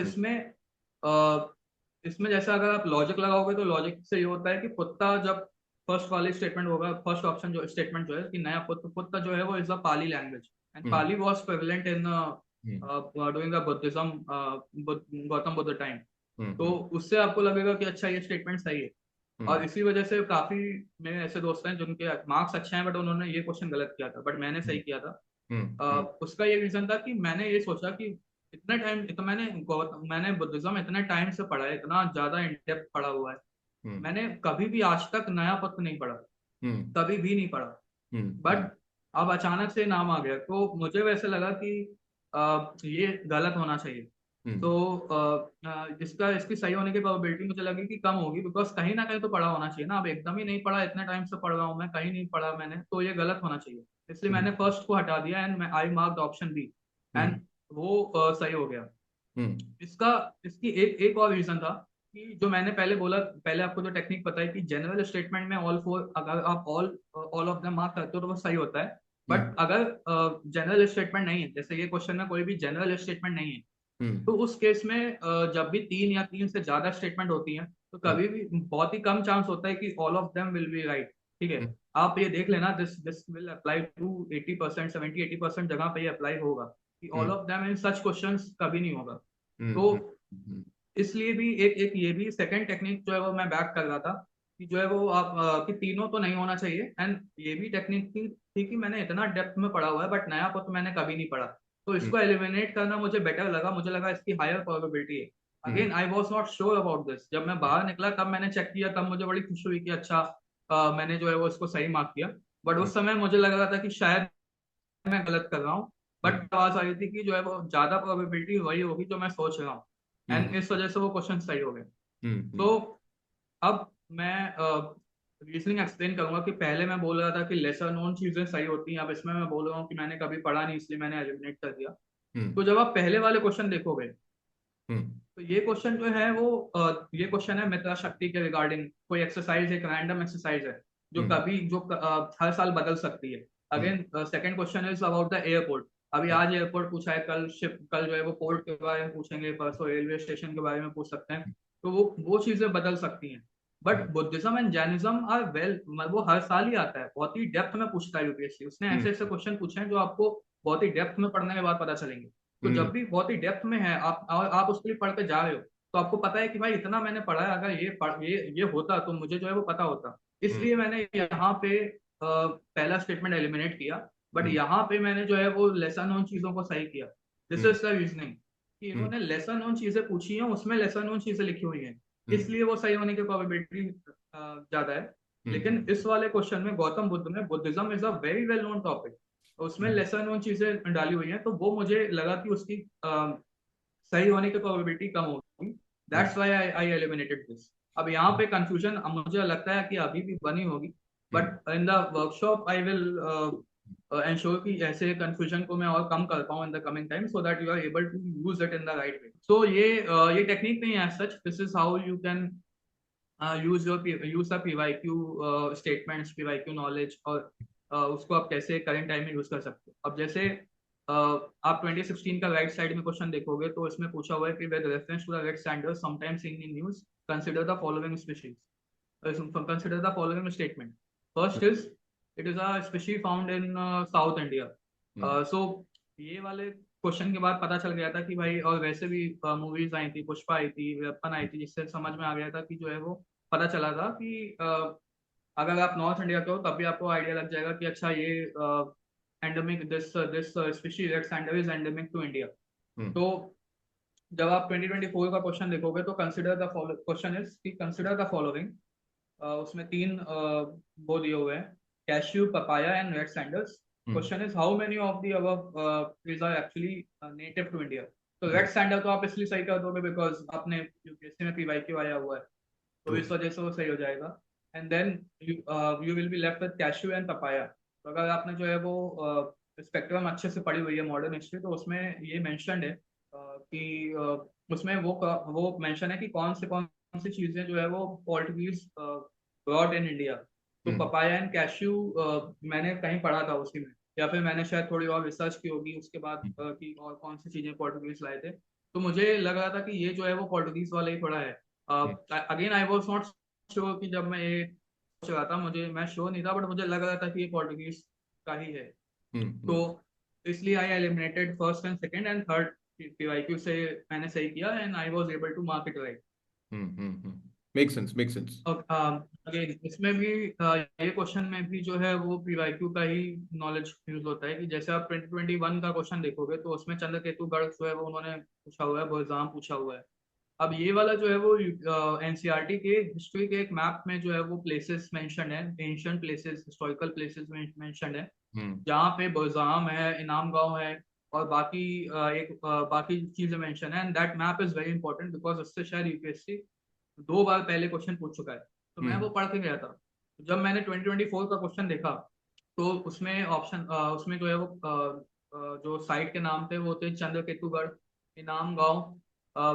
इसमें जैसे अगर आप लॉजिक लगाओगे तो लॉजिक से ये होता है कि पुत्ता जब फर्स्ट वाली स्टेटमेंट होगा, फर्स्ट ऑप्शन जो स्टेटमेंट जो है कि नया पुत्र पुत्ता जो है वो is a Pali language and Pali was prevalent in doing the Buddhism Gautam Buddha time. तो उससे आपको लगेगा कि अच्छा ये स्टेटमेंट सही है। और इसी वजह से काफी मेरे ऐसे दोस्त हैं जिनके मार्क्स अच्छे हैं बट उन्होंने ये क्वेश्चन गलत किया था बट मैंने सही किया था। उसका ये रीजन था कि मैंने ये सोचा कि इतने टाइम तो मैंने बुद्धिज्म इतने टाइम से पढ़ा है, इतना ज्यादा इन डेप्थ पढ़ा हुआ है। मैंने कभी भी आज तक नया पत्र नहीं पढ़ा, कभी भी नहीं पढ़ा। बट अब अचानक से नाम आ गया तो मुझे वैसे लगा कि ये गलत होना चाहिए। तो इसकी सही होने की प्रोबेबिलिटी मुझे लगी कि कम होगी बिकॉज कहीं ना कहीं तो पढ़ा होना चाहिए ना। अब एकदम ही नहीं पढ़ा, इतने टाइम से पढ़ रहा हूँ मैं, कहीं नहीं पढ़ा मैंने, तो ये गलत होना चाहिए। इसलिए मैंने फर्स्ट को हटा दिया and I marked option B. And सही हो गया। हम्म इसका इसकी एक एक और रीजन था कि जो मैंने पहले बोला, पहले आपको जो टेक्निक पता है कि जनरल स्टेटमेंट में ऑल फोर, अगर आप ऑल ऑफ देम मार्क करते हो तो वो सही होता है। बट हम्म अगर जनरल स्टेटमेंट नहीं है, जैसे ये क्वेश्चन में कोई भी जनरल स्टेटमेंट नहीं है, तो हम्म उस केस में जब भी तीन या तीन से ज्यादा स्टेटमेंट होती हैं तो हम्म कभी भी बहुत ही कम चांस होता है कि all of them will be right. ठीक है, हम्म आप ये देख लेना, this this will apply to 80%, 70-80% जगह पे ये अप्लाई होगा कि all hmm of them in such questions कभी नहीं होगा। तो हम्म हम्म इसलिए भी एक एक ये भी सेकंड टेक्निक जो है वो मैं बैक कर रहा था कि जो है वो आप कि तीनों तो नहीं होना चाहिए। एंड ये भी टेक्निक थी कि मैंने इतना डेप्थ में पढ़ा हुआ है बट नया को तो मैंने कभी नहीं पढ़ा, तो हम्म इसको एलिमिनेट करना मुझे बेटर लगा, मुझे लगा इसकी हायर प्रोबेबिलिटी है। Hmm again I was not sure about this, जब मैं बाहर निकला तब मैंने चेक किया, तब मुझे बड़ी खुशी हुई कि अच्छा मैंने जो है वो इसको सही मार्क किया। बट हम्म उस समय मुझे लग रहा था कि शायद मैं गलत कर रहा हूँ। हम्म बट आवाज आ रही थी कि जो है वो ज्यादा प्रोबेबिलिटी वही होगी जो मैं सोच रहा हूँ, हम्म एंड इस वजह से वो क्वेश्चन सही हो गए। तो हम्म अब मैं रीजनिंग एक्सप्लेन करूंगा कि पहले मैं बोल रहा था कि लेसर नोन चीजें सही होती हैं, अब इसमें मैं बोल रहा हूँ कि मैंने कभी पढ़ा नहीं इसलिए मैंने एलिमिनेट कर दिया। हम्म तो जब आप पहले वाले क्वेश्चन देखोगे हम्म तो ये क्वेश्चन जो है वो ये क्वेश्चन है मित्रा शक्ति के रिगार्डिंग, कोई एक्सरसाइज, एक रैंडम एक्सरसाइज है जो हम्म कभी जो हर साल बदल सकती है। Hmm again second question is about the airport. अभी हम्म आज एयरपोर्ट पूछा है, कल शिप, कल जो है वो पोर्ट के बारे में पूछेंगे, परसों रेलवे स्टेशन के बारे में पूछ सकते हैं। तो वो चीजें बदल सकती हैं। But Buddhism and Jainism are well, वो हर साल ही आता है, बहुत ही डेप्थ में पूछता है यूपीएससी, उसने हम्म ऐसे ऐसे क्वेश्चन पूछे हैं जो आपको बहुत ही डेप्थ में पढ़ने के बाद पता चलेंगे। तो हम्म जब भी बहुत ही डेप्थ में है आप और आप उसके लिए पढ़ के जा रहे हो, तो आपको पता है कि भाई इतना मैंने पढ़ा है, अगर ये होता तो मुझे जो है वो पता होता। हम्म इसलिए मैंने यहाँ पे पहला स्टेटमेंट एलिमिनेट किया। बट हम्म यहाँ पे मैंने जो है वो लेसन नोन चीजों को सही किया। This hmm is the reasoning कि हम्म इन्होंने लेसन नोन चीजें पूछी हैं, उसमें लेसन नोन चीजें लिखी हुई हैं, हम्म इसलिए वो सही होने की प्रोबेबिलिटी ज्यादा है। लेकिन हम्म इस वाले क्वेश्चन में गौतम बुद्ध में Buddhism is a very well known topic, उसमें हम्म लेसन नोन चीजें डाली हुई हैं, तो वो मुझे लगा कि उसकी सही होने की प्रोबेबिलिटी कम होगी। Hmm that's why I eliminated this. अब यहाँ पे कंफ्यूजन मुझे लगता है कि अभी भी बनी होगी, hmm but in the workshop I will ensure कि ऐसे कंफ्यूजन को मैं और कम कर पाऊँ in the coming time, so that you are able to use it in the right way. So ये टेक्निक नहीं है as such, this is how you can use the PYQ statements, PYQ knowledge, और उसको आप कैसे current time में use कर सकते हो। अब जैसे आप 2016 का राइट साइड में क्वेश्चन देखोगे तो इसमें पूछा हुआ है कि with reference to the red standard sometimes seen in news, consider the following species, consider the following statement. First is, it is a species found in South India. Hmm So ये वाले question के बाद पता चल गया था कि भाई, और वैसे भी मूवीज आई थी, पुष्पा आई थी, वीरप्पन आई थी, जिससे समझ में आ गया था कि जो है वो पता चला था कि अगर आप नॉर्थ इंडिया के हो तब भी आपको आइडिया लग जाएगा कि अच्छा ये endemic, this species red standard is endemic to India. Hmm तो जब आप 2024 का क्वेश्चन देखोगे तो कंसिडर द क्वेश्चन इज कि कंसिडर द फॉलोइंग, उसमें तीन वो दिए हुए हैं, cashew, papaya and red sandals. Hmm question is how many of the above trees are actually native to India. तो हम्म रेड सैंडल तो आप इसलिए सही कर दोगे बिकॉज आपने यूपीएससी में पीवाईक्यू आया हुआ है, तो ट्रू इस वजह से वो सही हो जाएगा। And then you will be left with cashew and papaya. तो अगर आपने जो है वो स्पेक्ट्रम अच्छे से पढ़ी हुई है मॉडर्न हिस्ट्री, तो उसमें ये मेंशन्ड है कि उसमें वो मेंशन है कि कौन सी चीजें जो है वो पोर्टुगीज ब्रॉट इन इंडिया। तो हम्म पपाया एंड कैश्यू मैंने कहीं पढ़ा था उसी में, या फिर मैंने शायद थोड़ी और रिसर्च की होगी उसके बाद कि और कौन सी चीजें पोर्टुगीज लाए थे। तो मुझे लग रहा था कि ये जो है वो पोर्टुगीज वाला ही थोड़ा है। Again I was not sure कि जब मैं ये सोच रहा था, मैं श्योर नहीं था, बट मुझे लग रहा था कि ये पोर्टुगीज का ही है। तो हम्म इसलिए I eliminated first and second and third PYQ से मैंने सही किया, and I was able to mark it right. Make sense make sense और अगेन इसमें भी ये क्वेश्चन में भी जो है वो पीवाईक्यू का ही नॉलेज यूज होता है कि जैसे आप 2021 का क्वेश्चन देखोगे तो उसमें चंद्रकेतुगढ़ जो है वो उन्होंने पूछा हुआ है, बोलजाम पूछा हुआ है। अब ये वाला जो है वो एनसीईआरटी के हिस्ट्री के एक मैप में जो है वो प्लेसेस मेंशन है, ancient places, historical places mention है, हम्म जहाँ पे बलजाम है, इनाम गांव है, और बाकी बाकी चीजें मेंशन है। And that map is very important because उससे शायद यूपीएससी 2 बार पहले क्वेश्चन पूछ चुका है। तो मैं वो हम्म पढ़ के गया था। जब मैंने 2024 का क्वेश्चन देखा तो उसमें ऑप्शन, उसमें जो है वो जो साइट के नाम थे वो थे चंद्रकेतुगढ़, इनाम गांव,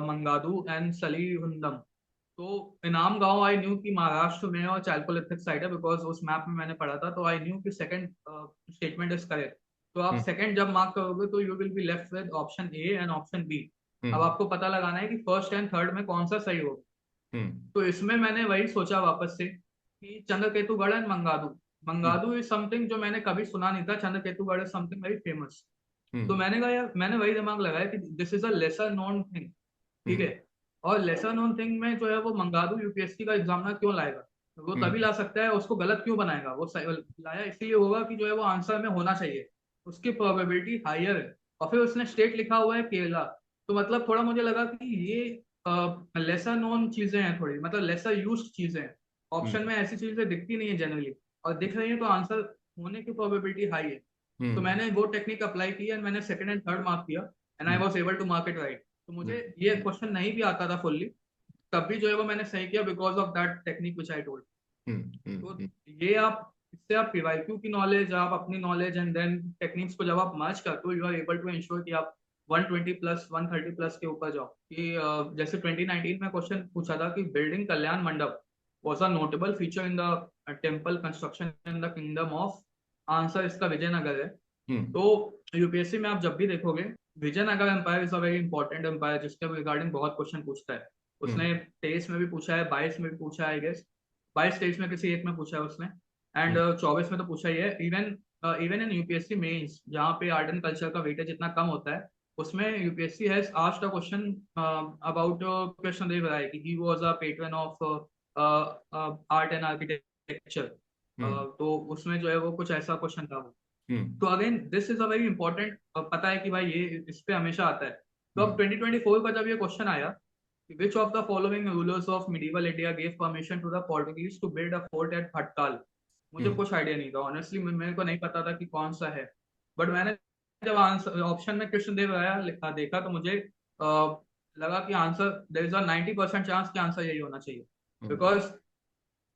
मंगादू एंड सलीहुंदम। तो इनाम गांव आई न्यू कि महाराष्ट्र में और चालकोलिथिक साइड है, बिकॉज उस मैप में मैंने पढ़ा था, तो आई न्यू कि सेकंड स्टेटमेंट इज करेक्ट। तो आप हम्म सेकंड जब मार्क करोगे तो you will be left with option A and option B. अब हम्म आपको पता लगाना है कि फर्स्ट एंड थर्ड में कौन सा सही होगा। हम्म तो इसमें मैंने वही सोचा वापस से कि चंद्रकेतुगढ़ एंड मंगादू। हम्म मंगादू इज समथिंग जो मैंने कभी सुना नहीं था, चंद्रकेतुगढ़ इज समथिंग वेरी फेमस। तो हम्म मैंने कहा यार, मैंने वही दिमाग लगाया कि this is a lesser known thing, ठीक हम्म है। और लेसर नोन थिंग में जो है वो मंगादू यूपीएससी का एग्जामिनर क्यों लाएगा, वो तभी हम्म ला सकता है, उसको गलत क्यों बनाएगा, वो लाया इसलिए होगा कि जो है वो आंसर में होना चाहिए, उसकी प्रोबेबिलिटी हायर है। और फिर उसने स्टेट लिखा हुआ है केरला। तो मतलब थोड़ा मुझे लगा कि ये लेसर नोन चीजें हैं, थोड़ी मतलब लेसर यूज्ड चीजें हैं। ऑप्शन हम्म में ऐसी चीजें दिखती नहीं है जनरली, और दिख रही है तो आंसर होने की प्रोबेबिलिटी हाई है। तो हम्म मैंने वो टेक्निक अप्लाई की एंड मैंने सेकंड एंड थर्ड मार्क किया, and I was able to mark it right. तो मुझे ये हम्म क्वेश्चन नहीं भी आता था फुल्ली, तब भी जो है वो मैंने सही किया because of that technique which I told. तो हम्म ये आप, इससे आप पीवाईक्यू की नॉलेज, आप अपनी नॉलेज एंड देन टेक्निक्स को जब आप मर्ज करते हो, you are able to ensure कि आप 120 प्लस 130 प्लस के ऊपर जाओ। कि जैसे 2019 में क्वेश्चन पूछा था कि बिल्डिंग कल्याण मंडप was a notable feature in the temple construction in the kingdom of, answer इसका विजयनगर है। हम्म तो यूपीएससी में आप जब भी देखोगे, Vijayanagara empire is a very important empire, जिसके रिगार्डिंग बहुत क्वेश्चन पूछता है। हम्म उसने 23 में भी पूछा है, 22 में भी पूछा है आई गेस, 22 23 में किसी एक में पूछा है उसने, एंड 24 में तो पूछा ही है। Even even in UPSC mains जहाँ पे आर्ट एंड कल्चर का वेटेज इतना कम होता है, उसमें UPSC has asked a question about Krishna Deva Raya कि he was a patron of art and architecture. हम्म तो उसमें जो है वो कुछ ऐसा क्वेश्चन था। हम्म तो again this is a very important, पता है कि भाई ये इस पे हमेशा आता है। तो अब हम्म 2024 का जब ये क्वेश्चन आया, which of the following rulers of medieval India gave permission to the Portuguese to build a fort at Bhatkal. मुझे हम्म कुछ आइडिया नहीं था ऑनेस्टली, मेरे को नहीं पता था कि कौन सा है। बट मैंने जब आंसर ऑप्शन में कृष्णदेव राय लिखा देखा, तो मुझे लगा कि answer there is a 90% chance कि आंसर यही होना चाहिए। हम्म बिकॉज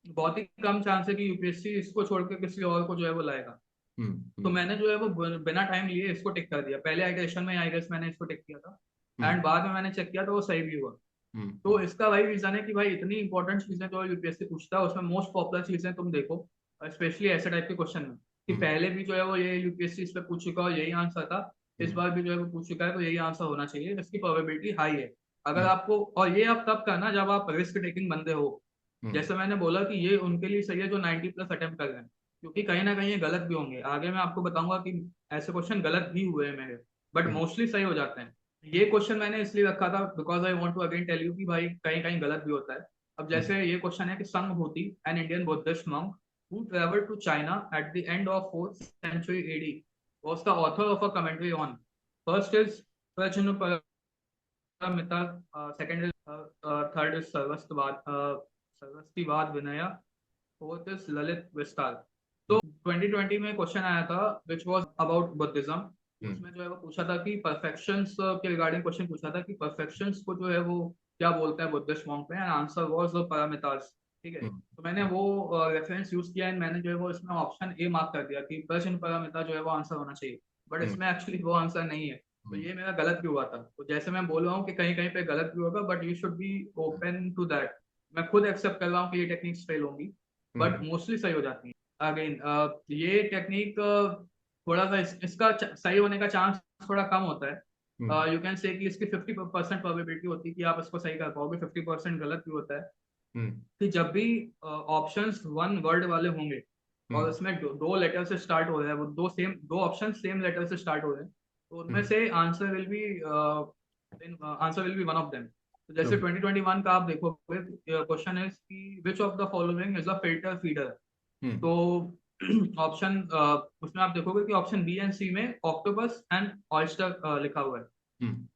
बहुत ही कम चांस है कि यूपीएससी इसको छोड़ के किसी और को जो है वो लाएगा। तो हम्म मैंने जो है वो बिना टाइम लिए इसको टिक कर दिया, पहले आइटरेशन में आई गेस मैंने इसको टिक किया था, हम्म एंड बाद में मैंने चेक किया तो वो सही भी हुआ। तो हम्म इसका वही रीजन है कि भाई इतनी इंपॉर्टेंट चीजें जो यूपीएससी पूछता है उसमें मोस्ट पॉपुलर चीजें तुम देखो, स्पेशली ऐसे टाइप के क्वेश्चन में, कि हम्म पहले भी जो है वो ये यूपीएससी इस पे पूछ चुका और यही आंसर था, इस हम्म बार भी जो है वो पूछ चुका है तो यही आंसर होना चाहिए, इसकी प्रोबेबिलिटी हाई है। अगर हम्म आपको, और ये आप तब करना जब आप रिस्क टेकिंग बंदे हो। हम्म जैसे मैंने बोला कि ये उनके लिए सही है जो 90 प्लस अटेम्प्ट कर रहे हैं, क्योंकि कहीं ना कहीं ये गलत भी होंगे, आगे मैं आपको बताऊंगा कि ऐसे क्वेश्चन गलत भी हुए हैं मेरे, बट हम्म मोस्टली सही हो जाते हैं। ये क्वेश्चन मैंने इसलिए रखा था because I want to again tell you कि भाई कहीं कहीं गलत भी होता है। अब हम्म जैसे ये क्वेश्चन है कि Sanghabhuti an Indian Buddhist monk who traveled to China at the end of 4th century AD was the author of a commentary on, first is Prajnaparamita, second is third is Sarvastivad Vinaya, fourth is Lalit विस्तार। तो 2020 में question आया था which was about Buddhism. हम्म उसमें जो है वो पूछा था कि परफेक्शंस के रिगार्डिंग क्वेश्चन पूछा था कि परफेक्शंस को जो है वो क्या बोलते हैं बुद्धिस्ट मॉन्क में, एंड आंसर वाज पारामितार्स, ठीक है। हम्म तो मैंने वो रेफरेंस यूज किया एंड मैंने जो है वो इसमें ऑप्शन ए मार्क कर दिया कि प्रश्न पारामिता जो है वो आंसर होना चाहिए, बट हम्म इसमें एक्चुअली वो आंसर नहीं है। तो हम्म ये मेरा गलत भी हुआ था। तो जैसे मैं बोल रहा हूँ कि कहीं कहीं पे गलत भी होगा, but you should be open to that. मैं खुद एक्सेप्ट कर रहा हूँ कि ये टेक्निक्स फेल होंगी, बट हम्म मोस्टली सही हो जाती है। अगेन ये टेक्निक थोड़ा सा इसका सही होने का चांस थोड़ा कम होता हम्म है। यू कैन से कि इसकी 50% प्रोबेबिलिटी होती है कि आप इसको सही कर पाओगे, 50% गलत भी होता है। हम्म कि जब भी ऑप्शंस वन वर्ड वाले होंगे और हम्म इसमें दो लेटर से स्टार्ट हो रहे हैं, वो दो ऑप्शन सेम लेटर से स्टार्ट हो रहे हैं, तो उनमें हम्म से answer will B one of them. तो जैसे ओके 2021 का आप देखोगे, क्वेश्चन है कि which of the following is a filter feeder. हम्म तो ऑप्शन उसमें आप देखोगे कि ऑप्शन बी एंड सी में ऑक्टोपस एंड ऑयस्टर लिखा हुआ है। हम्म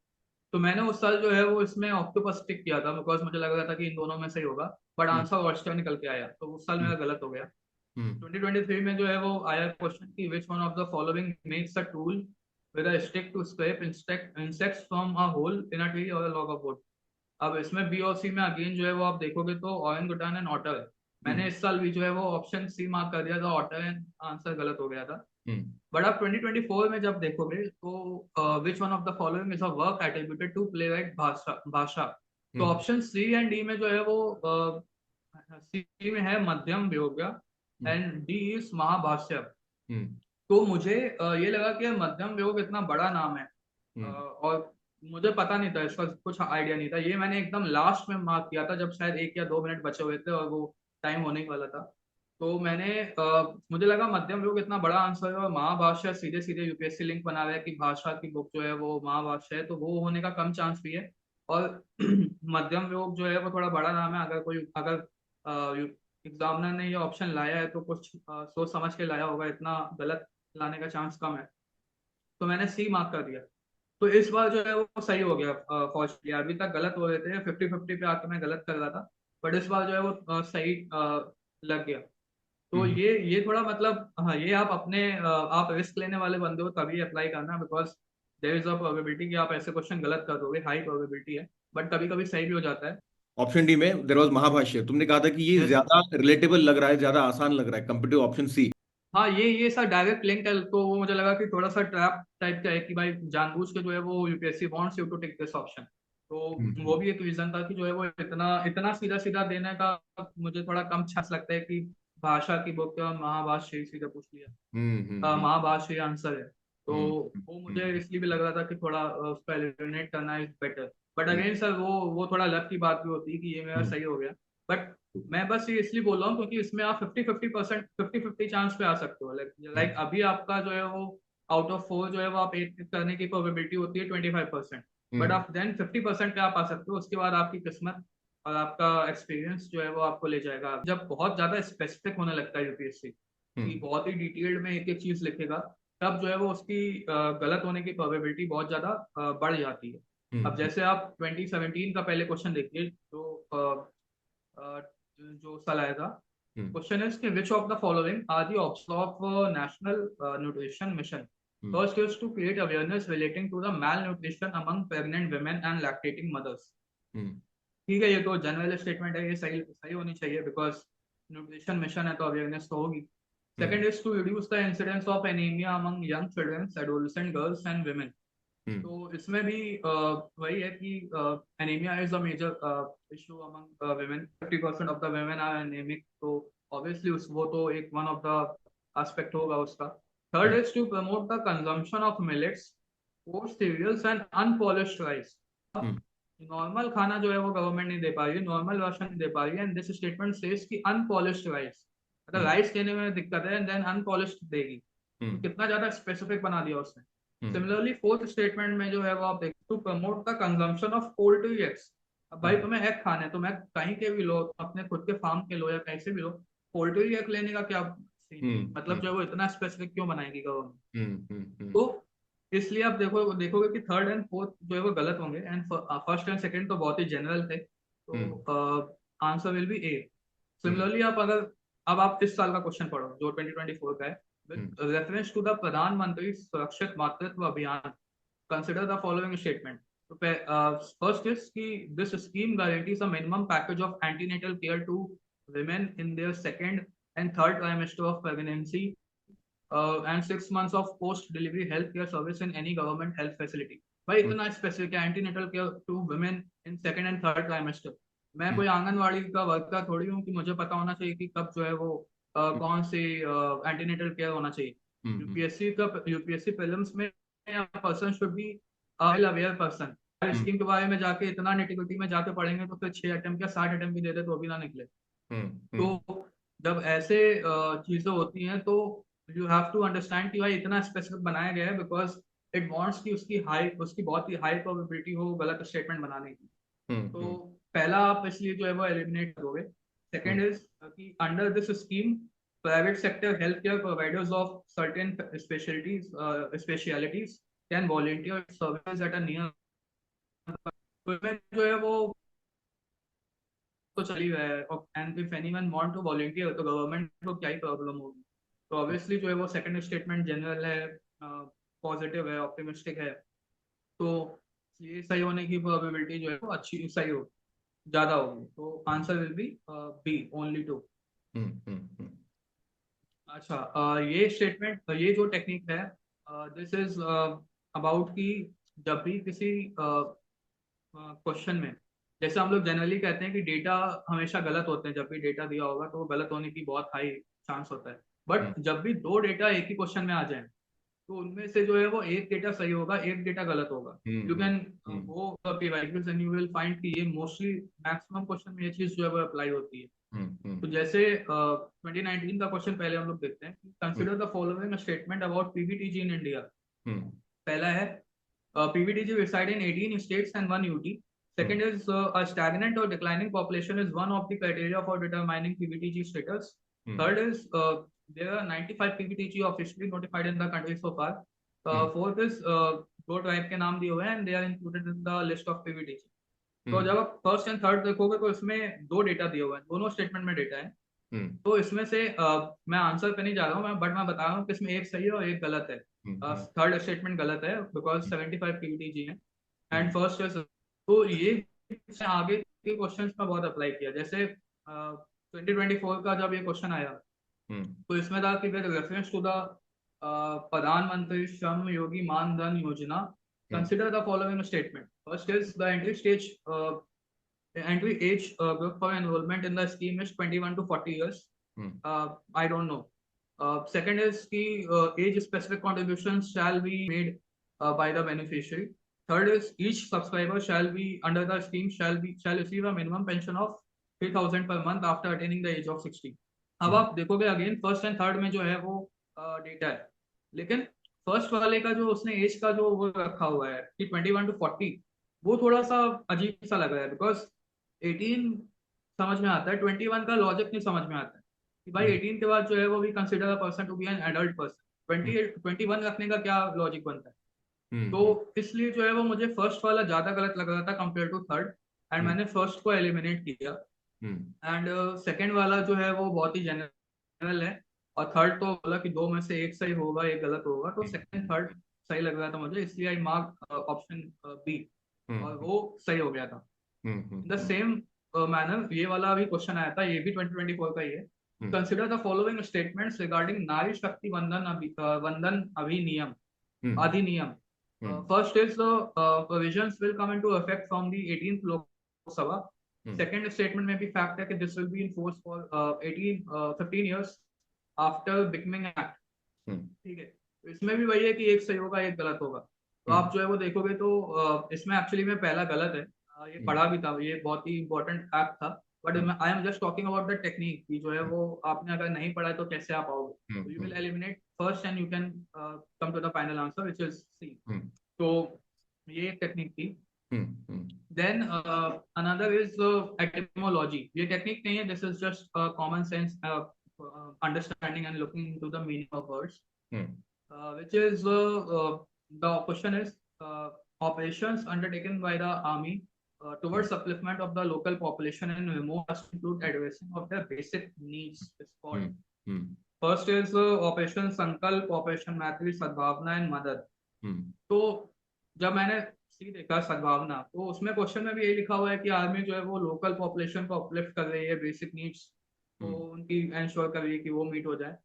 तो मैंने उस साल जो है वो इसमें ऑक्टोपस टिक किया था बिकॉज मुझे लग रहा था कि इन दोनों में सही होगा, बट हम्म आंसर ऑयस्टर निकल के आया, तो उस साल मेरा हम्म गलत हो गया। हम्म 2023 में जो है वो आया क्वेश्चन कि which one of the following makes a tool with a stick to scrape insects from a hole in a tree और अ लॉग ऑफ वुड। अब इसमें बी और सी में अगेन जो है वो आप देखोगे तो ऑरेंगुटान एंड ऑटर है। मैंने हम्म इस साल भी जो है वो ऑप्शन सी मार्क कर दिया था ऑटर, एंड आंसर गलत हो गया था। हम्म बट आप 2024 में जब देखोगे तो which one of the following is a work attributed to playwright Bhasa Bhasa. तो hmm option C and D में जो है वो सी में है Madhyama Vyayoga hmm and D is Mahabhashya. Hmm तो मुझे ये लगा कि यार मध्यम व्योग इतना बड़ा नाम है, हम्म और मुझे पता नहीं था, इसका कुछ आइडिया नहीं था। ये मैंने एकदम लास्ट में मार्क किया था जब शायद 1 या 2 मिनट बचे हुए थे और वो टाइम होने ही वाला था। तो मुझे लगा मध्यम व्योग इतना बड़ा आंसर है और महाभाष्य सीधे सीधे यूपीएससी लिंक बना रहा है कि भाषा की बुक जो है वो महाभाष्य है, तो वो होने का कम चांस भी है। और मध्यम व्योग जो है वो थोड़ा बड़ा नाम है, अगर एग्जामिनर ने ये ऑप्शन लाया है तो कुछ सोच समझ के लाया होगा, इतना गलत लाने का चांस कम है। तो मैंने सी मार्क कर दिया। तो इस बार जो है वो सही हो गया फॉर्चुनेटली। अभी तक गलत हो रहे थे, 50-50 पे आके मैं गलत कर रहा था, बट इस बार जो है वो सही लग गया। तो हम्म ये थोड़ा मतलब, हाँ, ये आप रिस्क लेने वाले बंदे हो तभी अप्लाई करना, because there is a probability कि आप ऐसे क्वेश्चन गलत कर दोगे, हाई प्रोबेबिलिटी है, बट कभी कभी सही भी हो जाता है। ऑप्शन डी में देयर वाज महाभाष्य, तुमने कहा था कि ये यस। ज्यादा रिलेटेबल लग रहा है, ज्यादा आसान लग रहा है कंपेयर टू ऑप्शन सी। हाँ, ये सर डायरेक्ट लिंक है, तो वो मुझे लगा कि थोड़ा सा ट्रैप टाइप का है कि भाई जानबूझ के जो है वो UPSC wants you to take this option. तो वो हम्म भी एक रीजन था कि जो है वो इतना इतना सीधा सीधा देने का मुझे थोड़ा कम चांस लगता है कि भाषा की बुक का महाभाष्य ही सीधा पूछ लिया। हम्म हम्म महाभाष्य आंसर है। तो हम्म वो मुझे हम्म इसलिए भी लग रहा था कि थोड़ा उसका एलिमिनेट करना is better. But hmm again sir वो थोड़ा लक की बात भी होती है कि ये मेरा हम्म सही हो गया। बट मैं बस ये इसलिए बोल रहा हूँ क्योंकि इसमें आप 50-50% 50-50 चांस पे आ सकते हो। लाइक लाइक हम्म अभी आपका जो है वो आउट ऑफ 4 जो है वो आप 8 करने की प्रोबेबिलिटी होती है 25%। बट हम्म आप देन 50% पे आप आ सकते हो, उसके बाद आपकी किस्मत और आपका एक्सपीरियंस जो है वो आपको ले जाएगा। जब बहुत ज्यादा स्पेसिफिक होने लगता है यूपीएससी कि हम्म बहुत ही डिटेल्ड में एक एक चीज लिखेगा, तब जो है वो उसकी गलत होने की प्रोबेबिलिटी बहुत ज्यादा बढ़ जाती है। अब हम्म जैसे आप 2017 का पहले क्वेश्चन देखिए, जो साल आया था। हम्म क्वेश्चन इज कि which of the following are the objectives of national nutrition mission. Hmm first is to create awareness relating to the malnutrition among pregnant women and lactating mothers. हम्म ठीक है, ये तो जनरल स्टेटमेंट है, ये सही सही होनी चाहिए बिकॉज न्यूट्रिशन मिशन है तो अवेयरनेस तो होगी। Hmm second is to reduce the incidence of anaemia among young children adolescent girls and women। हम्म तो इसमें भी वही है कि anaemia is a major issue among women। 50% of the women are anaemic, तो ऑब्वियसली उस वो तो एक वन ऑफ द एस्पेक्ट होगा उसका। Third hmm is to promote the consumption of millets, post cereals and unpolished rice. Hmm normal खाना जो है वो गवर्नमेंट नहीं दे पा रही है, नॉर्मल राशन नहीं दे पा रही है, एंड दिस स्टेटमेंट सेज कि अनपॉलिश्ड राइस, मतलब हम्म राइस देने में दिक्कत है एंड देन अनपॉलिश्ड देगी। तो हम्म कितना ज्यादा स्पेसिफिक बना दिया उसने। हम्म सिमिलरली फोर्थ स्टेटमेंट में जो है वो आप देख to promote the consumption of poultry eggs. अब भाई हम्म तुम्हें एग खाने, तो मैं कहीं के भी लो, अपने खुद के फार्म के लो या कैसे भी लो, पोल्ट्री एग लेने का क्या सीन है, मतलब हम्म जो है वो इतना स्पेसिफिक क्यों बनाएगी गवर्नमेंट। हम्म तो इसलिए आप देखोगे कि थर्ड एंड फोर्थ जो है वो गलत होंगे, एंड फर्स्ट एंड सेकंड तो बहुत ही जनरल थे, हम्म तो answer will B A. Hmm similarly आप अगर अब आप इस साल का क्वेश्चन पढ़ो जो 2024 का है, hmm with reference to the Pradhan Mantri Surakshit Matritva Abhiyan, consider the following statement. तो फर्स्ट इज कि this scheme guarantees a minimum package of antenatal care to women in their second and third trimester of pregnancy and 6 months of post delivery health care service in any government health facility। भाई हम्म इतना specific है, antenatal care to women in second and third trimester. मैं hmm कोई आंगनवाड़ी का worker थोड़ी हूँ कि मुझे पता होना चाहिए कि कब जो है वो कौन सी एंटीनेटल केयर होना चाहिए। हम्म यूपीएससी प्रीलिम्स में person should be well aware person. Hmm scheme के बारे में जाके इतना निटिग्रिटी में जाके पढ़ेंगे तो फिर 6 अटेम्प्ट या 60 अटेम्प्ट भी दे दे तो भी ना निकले। हम्म तो जब ऐसे चीजें होती हैं तो यू हैव टू अंडरस्टैंड कि भाई इतना स्पेसिफिक बनाया गया है बिकॉज इट वांट्स कि उसकी बहुत ही हाई प्रोबेबिलिटी हो गलत स्टेटमेंट बनाने की। तो हम्म पहला आप इसलिए जो है वो एलिमिनेट करोगे। सेकंड हम्म इज कि under this scheme private sector health care providers of certain specialities can volunteer service at a near, जो है वो तो चल ही रहा है, और and if anyone want to volunteer तो गवर्नमेंट को क्या ही प्रॉब्लम होगी। तो ऑब्वियसली जो है वो सेकंड स्टेटमेंट जनरल है, पॉजिटिव है, ऑप्टिमिस्टिक है। तो ये सही होने की प्रोबेबिलिटी जो है वो अच्छी सही हो ज्यादा होगी, तो answer will be B only two. हम्म हम्म हम्म अच्छा, ये स्टेटमेंट, ये जो टेक्निक है, दिस इज अबाउट कि जब भी किसी क्वेश्चन में, जैसे हम लोग जनरली कहते हैं कि डेटा हमेशा गलत होते हैं, जब भी डेटा दिया होगा तो वो गलत होने की बहुत हाई चांस होता है। हम्म बट जब भी दो डेटा एक ही क्वेश्चन में आ जाए, तो उनमें से जो है वो एक डेटा सही होगा, एक डेटा गलत होगा। You hmm can hmm go PYQs and you will find कि ये मोस्टली मैक्सिमम क्वेश्चन में ये चीज जो है वो अप्लाई होती है। तो हम्म जैसे 2019 का क्वेश्चन पहले हम लोग देखते हैं, consider the following statement about PVTG in India. हम्म पहला है PVTG reside in 18 states and one UT. Hmm Second is a stagnant or declining population is one of the criteria for determining PVTG status. Hmm Third is there are 95 PVTG officially notified in the country so far. Hmm Fourth is दो tribe के नाम दिए हुए हैं and they are included in the list of PVTG. तो हम्म जब आप first and third देखोगे तो इसमें दो डेटा दिए हुए हैं, दोनों स्टेटमेंट में डेटा है। हम्म तो इसमें से मैं आंसर पे नहीं जा रहा हूँ मैं, बट मैं बता रहा हूँ कि इसमें एक सही है और एक गलत है। हम्म थर्ड स्टेटमेंट गलत है बिकॉज 75 पीवीटीजी है एंड हम्म फर्स्ट है। तो ये से आगे के क्वेश्चंस में बहुत अप्लाई किया। जैसे 2024 का जब ये क्वेश्चन आया, हम्म तो इसमें था कि विद रेफरेंस टू द प्रधानमंत्री श्रम Yogi Maandhan Yojana, hmm consider the following statement. First is the entry stage, entry age group for enrollment in the scheme is 21 to 40 years. Hmm I don't know. Second is the age specific contributions shall be made by the beneficiary. Third is each subscriber shall be under the scheme shall receive a minimum pension of 3,000 per month after attaining the age of 60. अब हम्म आप देखोगे again first and third में जो है वो data है, लेकिन first वाले का जो उसने एज का जो वो रखा हुआ है कि 21 to 40, वो थोड़ा सा अजीब सा लग रहा है। बिकॉज 18 समझ में आता है, 21 का लॉजिक नहीं समझ में आता है कि भाई हम्म 18 के बाद जो है वो भी consider a person to be an adult person. हम्म 21 रखने का क्या लॉजिक बनता है? तो हम्म इसलिए जो है वो मुझे फर्स्ट वाला ज्यादा गलत लग रहा था कंपेयर टू थर्ड, एंड हम्म मैंने फर्स्ट को एलिमिनेट किया। हम्म एंड सेकंड वाला जो है वो बहुत ही जनरल है, और थर्ड तो बोला कि दो में से एक सही होगा एक गलत होगा, तो सेकंड थर्ड सही लग रहा था मुझे, इसलिए आई मार्क ऑप्शन बी, और हम्म वो सही हो गया था। द हम्म सेम मैनर ये वाला भी क्वेश्चन आया था, ये भी 2024 का ही है। Consider the following statements regarding नारी शक्ति वंदन अधिनियम हम्म अधिनियम। First is the provisions will come into effect from the 18th Lok Sabha. Second statement may be fact that this will be in force for 15 years after becoming act. ठीक है, तो इसमें भी वही है कि एक सही होगा एक गलत होगा। तो आप जो है वो देखोगे तो इसमें एक्चुअली में पहला गलत है। ये पढ़ा भी था, ये बहुत ही इंपॉर्टेंट एक्ट था। But I am just talking about the technique कि जो है वो आपने अगर नहीं पढ़ा है तो कैसे आप आओगे। तो you will eliminate first and you can come to the final answer which is C. तो ये एक टेक्निक थी। Then another is etymology. ये टेक्निक नहीं है, this is just common sense understanding and looking into the meaning of words, which is the question is operations undertaken by the army towards upliftment of the local population and remote must include addressing of their basic needs is called. First is operation संकल्प, operation मैत्री, सद्भावना and मदद। तो जब मैंने सी देखा सद्भावना, तो उसमें क्वेश्चन में भी यही लिखा हुआ है कि आर्मी जो है वो लोकल पॉपुलेशन को अपलिफ्ट कर रही है, बेसिक नीड्स को उनकी एंश्योर कर रही है कि वो मीट हो जाए।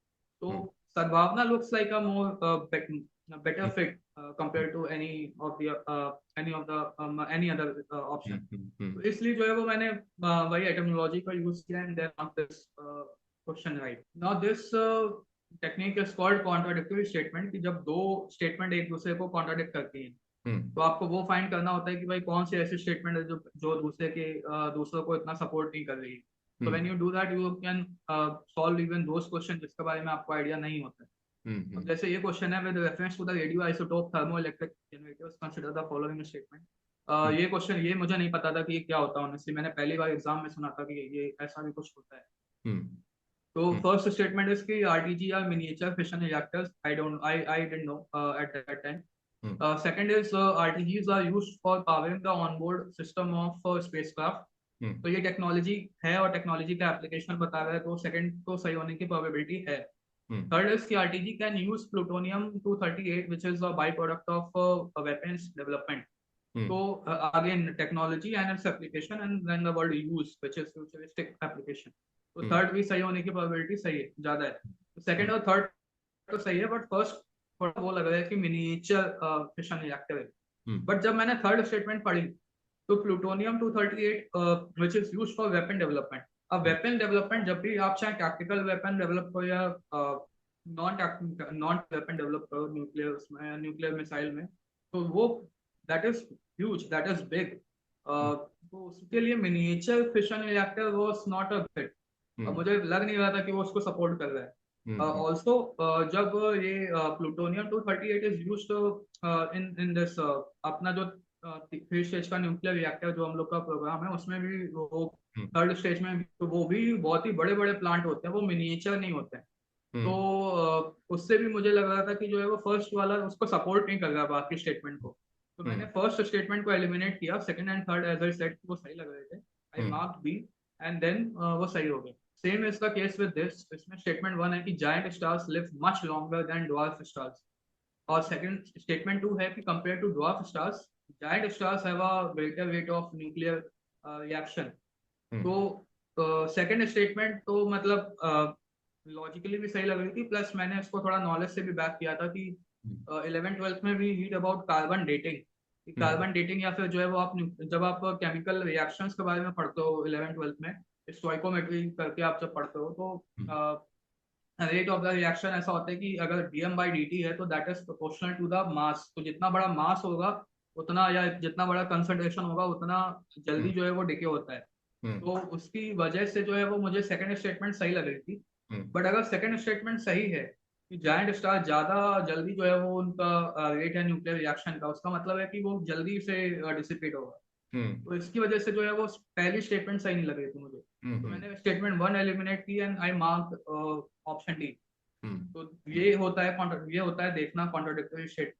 तो सद्भावना looks like a more better fit compared to any of the any other option. तो इसलिए जो है वो मैंने वही एटमोलॉजी का यूज किया and then mark this question right. Now this technique is called contradictory statement, कि जब दो स्टेटमेंट एक दूसरे को कॉन्ट्राडिक्ट करती हैं, तो आपको वो फाइंड करना होता है कि भाई कौन सी ऐसी स्टेटमेंट है जो जो दूसरों को इतना सपोर्ट नहीं कर रही है। So when you do that, you can solve even those questions जिसके बारे में आपको आइडिया नहीं होता है। अब जैसे ये क्वेश्चन है, with reference to the radioisotope thermoelectric generators, consider the following statement. ये क्वेश्चन ये मुझे नहीं पता था कि ये क्या होता है, ऑनेस्टली मैंने पहली बार एग्जाम में सुना था कि ये ऐसा भी कुछ होता है। तो फर्स्ट स्टेटमेंट इज कि RTG are miniature fission reactors, I didn't know at that time. Second is RTGs are used for powering the onboard system of spacecraft. तो ये टेक्नोलॉजी है और टेक्नोलॉजी का एप्लीकेशन बता रहा है, तो सेकंड तो सही होने की प्रोबेबिलिटी है। थर्ड इज कि RTG can use plutonium 238 which is a by product of weapons development. तो again technology and its application and then the word use which is futuristic application. तो थर्ड भी सही होने की प्रोबेबिलिटी सही है, ज्यादा है। सेकंड और थर्ड तो सही है, बट फर्स्ट थोड़ा वो लग रहा है कि मिनिएचर फिशन रिएक्टर है। बट जब मैंने थर्ड स्टेटमेंट पढ़ी, तो plutonium 238 which is used for weapon development. अब वेपन डेवलपमेंट जब भी आप चाहे टैक्टिकल वेपन डेवलप करो या नॉन वेपन डेवलप करो, न्यूक्लियर उसमें, न्यूक्लियर मिसाइल में, तो वो that is huge, that is big. तो उसके लिए miniature fission reactor was not a fit. मुझे लग नहीं रहा था कि वो उसको सपोर्ट कर रहा है। ऑल्सो जब ये plutonium 238 is used in in this अपना जो 3 स्टेज का न्यूक्लियर रिएक्टर जो हम लोग का प्रोग्राम है, उसमें भी वो थर्ड स्टेज में तो वो भी बहुत ही बड़े बड़े प्लांट होते हैं, वो मिनिएचर नहीं होते हैं। तो उससे भी मुझे लग रहा था कि जो है वो फर्स्ट वाला उसको सपोर्ट नहीं कर रहा बाकी स्टेटमेंट को। तो मैंने फर्स्ट स्टेटमेंट को एलिमिनेट किया, second and third as I said वो सही लग रहे थे, I marked B, and then वो सही हो गए। Same is the case with this, इसमें स्टेटमेंट वन है कि giant stars live much longer than dwarf stars, और सेकंड स्टेटमेंट टू है कि compare to dwarf stars, giant stars have a greater rate of nuclear reaction. तो second statement तो मतलब logically भी सही लग रही थी, प्लस मैंने इसको थोड़ा नॉलेज से भी बैक किया था कि 11th 12th में भी read about carbon dating. Carbon dating या फिर जो है वो आप जब आप केमिकल रिएक्शंस के बारे में पढ़ते हो 11th 12th में, स्टोइकोमेट्री करके आप जब पढ़ते हो, तो रेट ऑफ द रिएक्शन ऐसा होता है कि अगर dm/dt है तो that is proportional to the mass. तो जितना बड़ा मास होगा उतना, या जितना बड़ा कंसंट्रेशन होगा उतना जल्दी जो है वो डिके होता है। तो उसकी वजह से जो है वो मुझे सेकंड स्टेटमेंट सही लग रही थी। बट अगर सेकंड स्टेटमेंट सही है कि जायंट स्टार ज्यादा जल्दी जो है वो उनका रेट है न्यूक्लियर रिएक्शन का, उसका मतलब है कि वो जल्दी से डिसिपेट होगा। तो इसकी वजह से जो है वो पहली स्टेटमेंट सही नहीं लग रही थी मुझे, तो मैंने स्टेटमेंट वन एलिमिनेट की and I mark option D. तो ये होता है देखना कॉन्ट्राडिक्टरी स्टेट।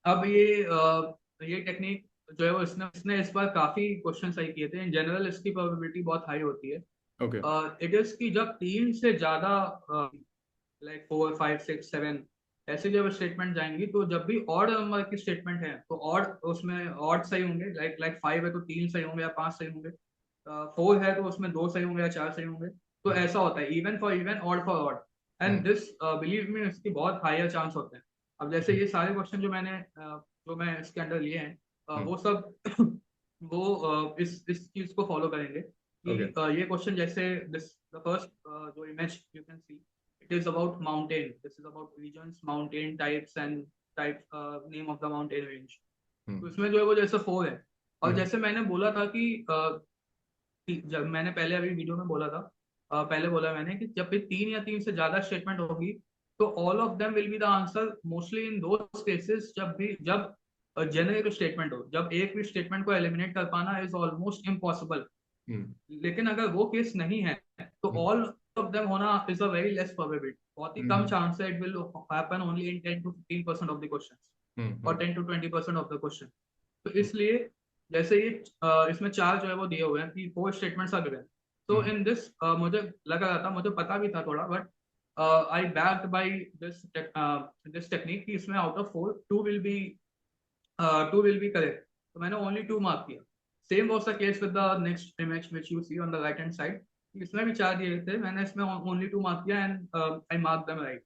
अब ये टेक्निक जो है वो इसने इसने इस बार काफी क्वेश्चन सही किए थे। इन जनरल इसकी प्रोबेबिलिटी बहुत हाई होती है। ओके। इट इज की जब तीन से ज्यादा लाइक 4 5 6 7 ऐसे जब स्टेटमेंट जाएंगी, तो जब भी ऑड नंबर की स्टेटमेंट है तो ऑड उसमें ऑड सही होंगे, लाइक लाइक 5 है तो 3 सही होंगे या 5 सही होंगे, 4 है तो उसमें 2 सही होंगे या 4 सही होंगे। तो ऐसा होता है even for even, odd for odd, and this believe me इसकी बहुत हायर चांस होते हैं। अब जैसे ये सारे क्वेश्चन जो मैं इसके अंदर लिए हैं, वो सब इस चीज को फॉलो करेंगे कि ओके। ये क्वेश्चन जैसे दिस द फर्स्ट जो image you can see, it is about mountain, this is about regions, mountain types and name of the mountain range। तो इसमें जो है वो जैसे 4 है, और जैसे मैंने बोला था कि जब मैंने पहले अभी वीडियो में बोला था, पहले बोला मैंने कि जब भी 3 या 3 से ज्यादा स्टेटमेंट होगी, तो all of them will be the answer mostly in those cases जब जेनरिक स्टेटमेंट हो, जब एक भी स्टेटमेंट को एलिमिनेट कर पाना इज ऑलमोस्ट इम्पॉसिबल। लेकिन अगर वो केस नहीं है, तो ऑल ऑफ देम होना is a very less probability, बहुत ही कम चांस है। It will happen only in 10 to 15% of the questions, और 10 to 20% ऑफ द क्वेश्चन। तो इसलिए जैसे ये इसमें चार जो है वो दिए हुए हैं कि 4 स्टेटमेंट्स आर गिवन। तो इन दिस मुझे लग रहा था, मुझे पता भी था थोड़ा, but I backed by this technique कि इसमें out of 4 2 will be correct। तो मैंने only 2 मार्क किया। Same was the case with the next image which you see on the right hand side। इसमें भी 4 दिए थे, मैंने इसमें only 2 मार्क किया and I marked them right।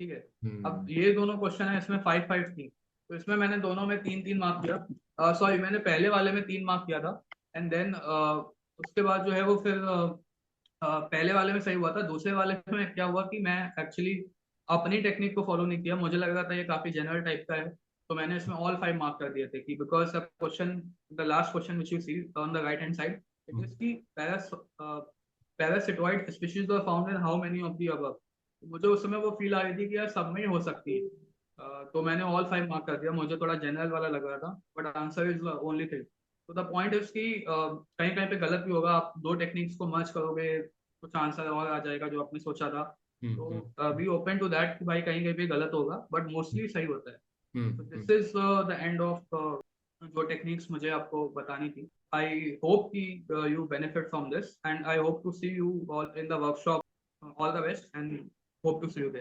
ठीक है। अब ये दोनों क्वेश्चन है, इसमें 5 5 थी, तो इसमें मैंने दोनों में 3 3 मार्क किया। सॉरी, मैंने पहले वाले में 3 मार्क किया था, एंड देन उसके बाद जो है वो फिर पहले वाले में सही हुआ था, दूसरे वाले में क्या हुआ कि मैं एक्चुअली अपनी टेक्निक को फॉलो नहीं किया। मुझे लग रहा था ये काफी जनरल टाइप का है, तो मैंने इसमें ऑल 5 मार्क कर दिए थे कि because the question, the last question which you see on the right hand side, it is की parasitoid species were found in how many of the above. मुझे उस समय वो फील आ रही थी कि यार सब में ही हो सकती है। तो मैंने ऑल 5 मार्क कर दिया, मुझे थोड़ा जनरल वाला लग रहा था, बट आंसर इज ओनली 3। तो द पॉइंट इज कि कहीं कहीं पे गलत भी होगा, आप दो टेक्निक्स को मर्ज करोगे कुछ आंसर और आ जाएगा जो आपने सोचा था। तो बी ओपन टू दैट कि भाई कहीं कहीं पे गलत होगा, बट मोस्टली सही होता है। तो this is the end of जो टेक्निक्स मुझे आपको बतानी थी। आई होप कि you benefit from this, and I hope to see you all in the workshop. All the best and hope to see you there.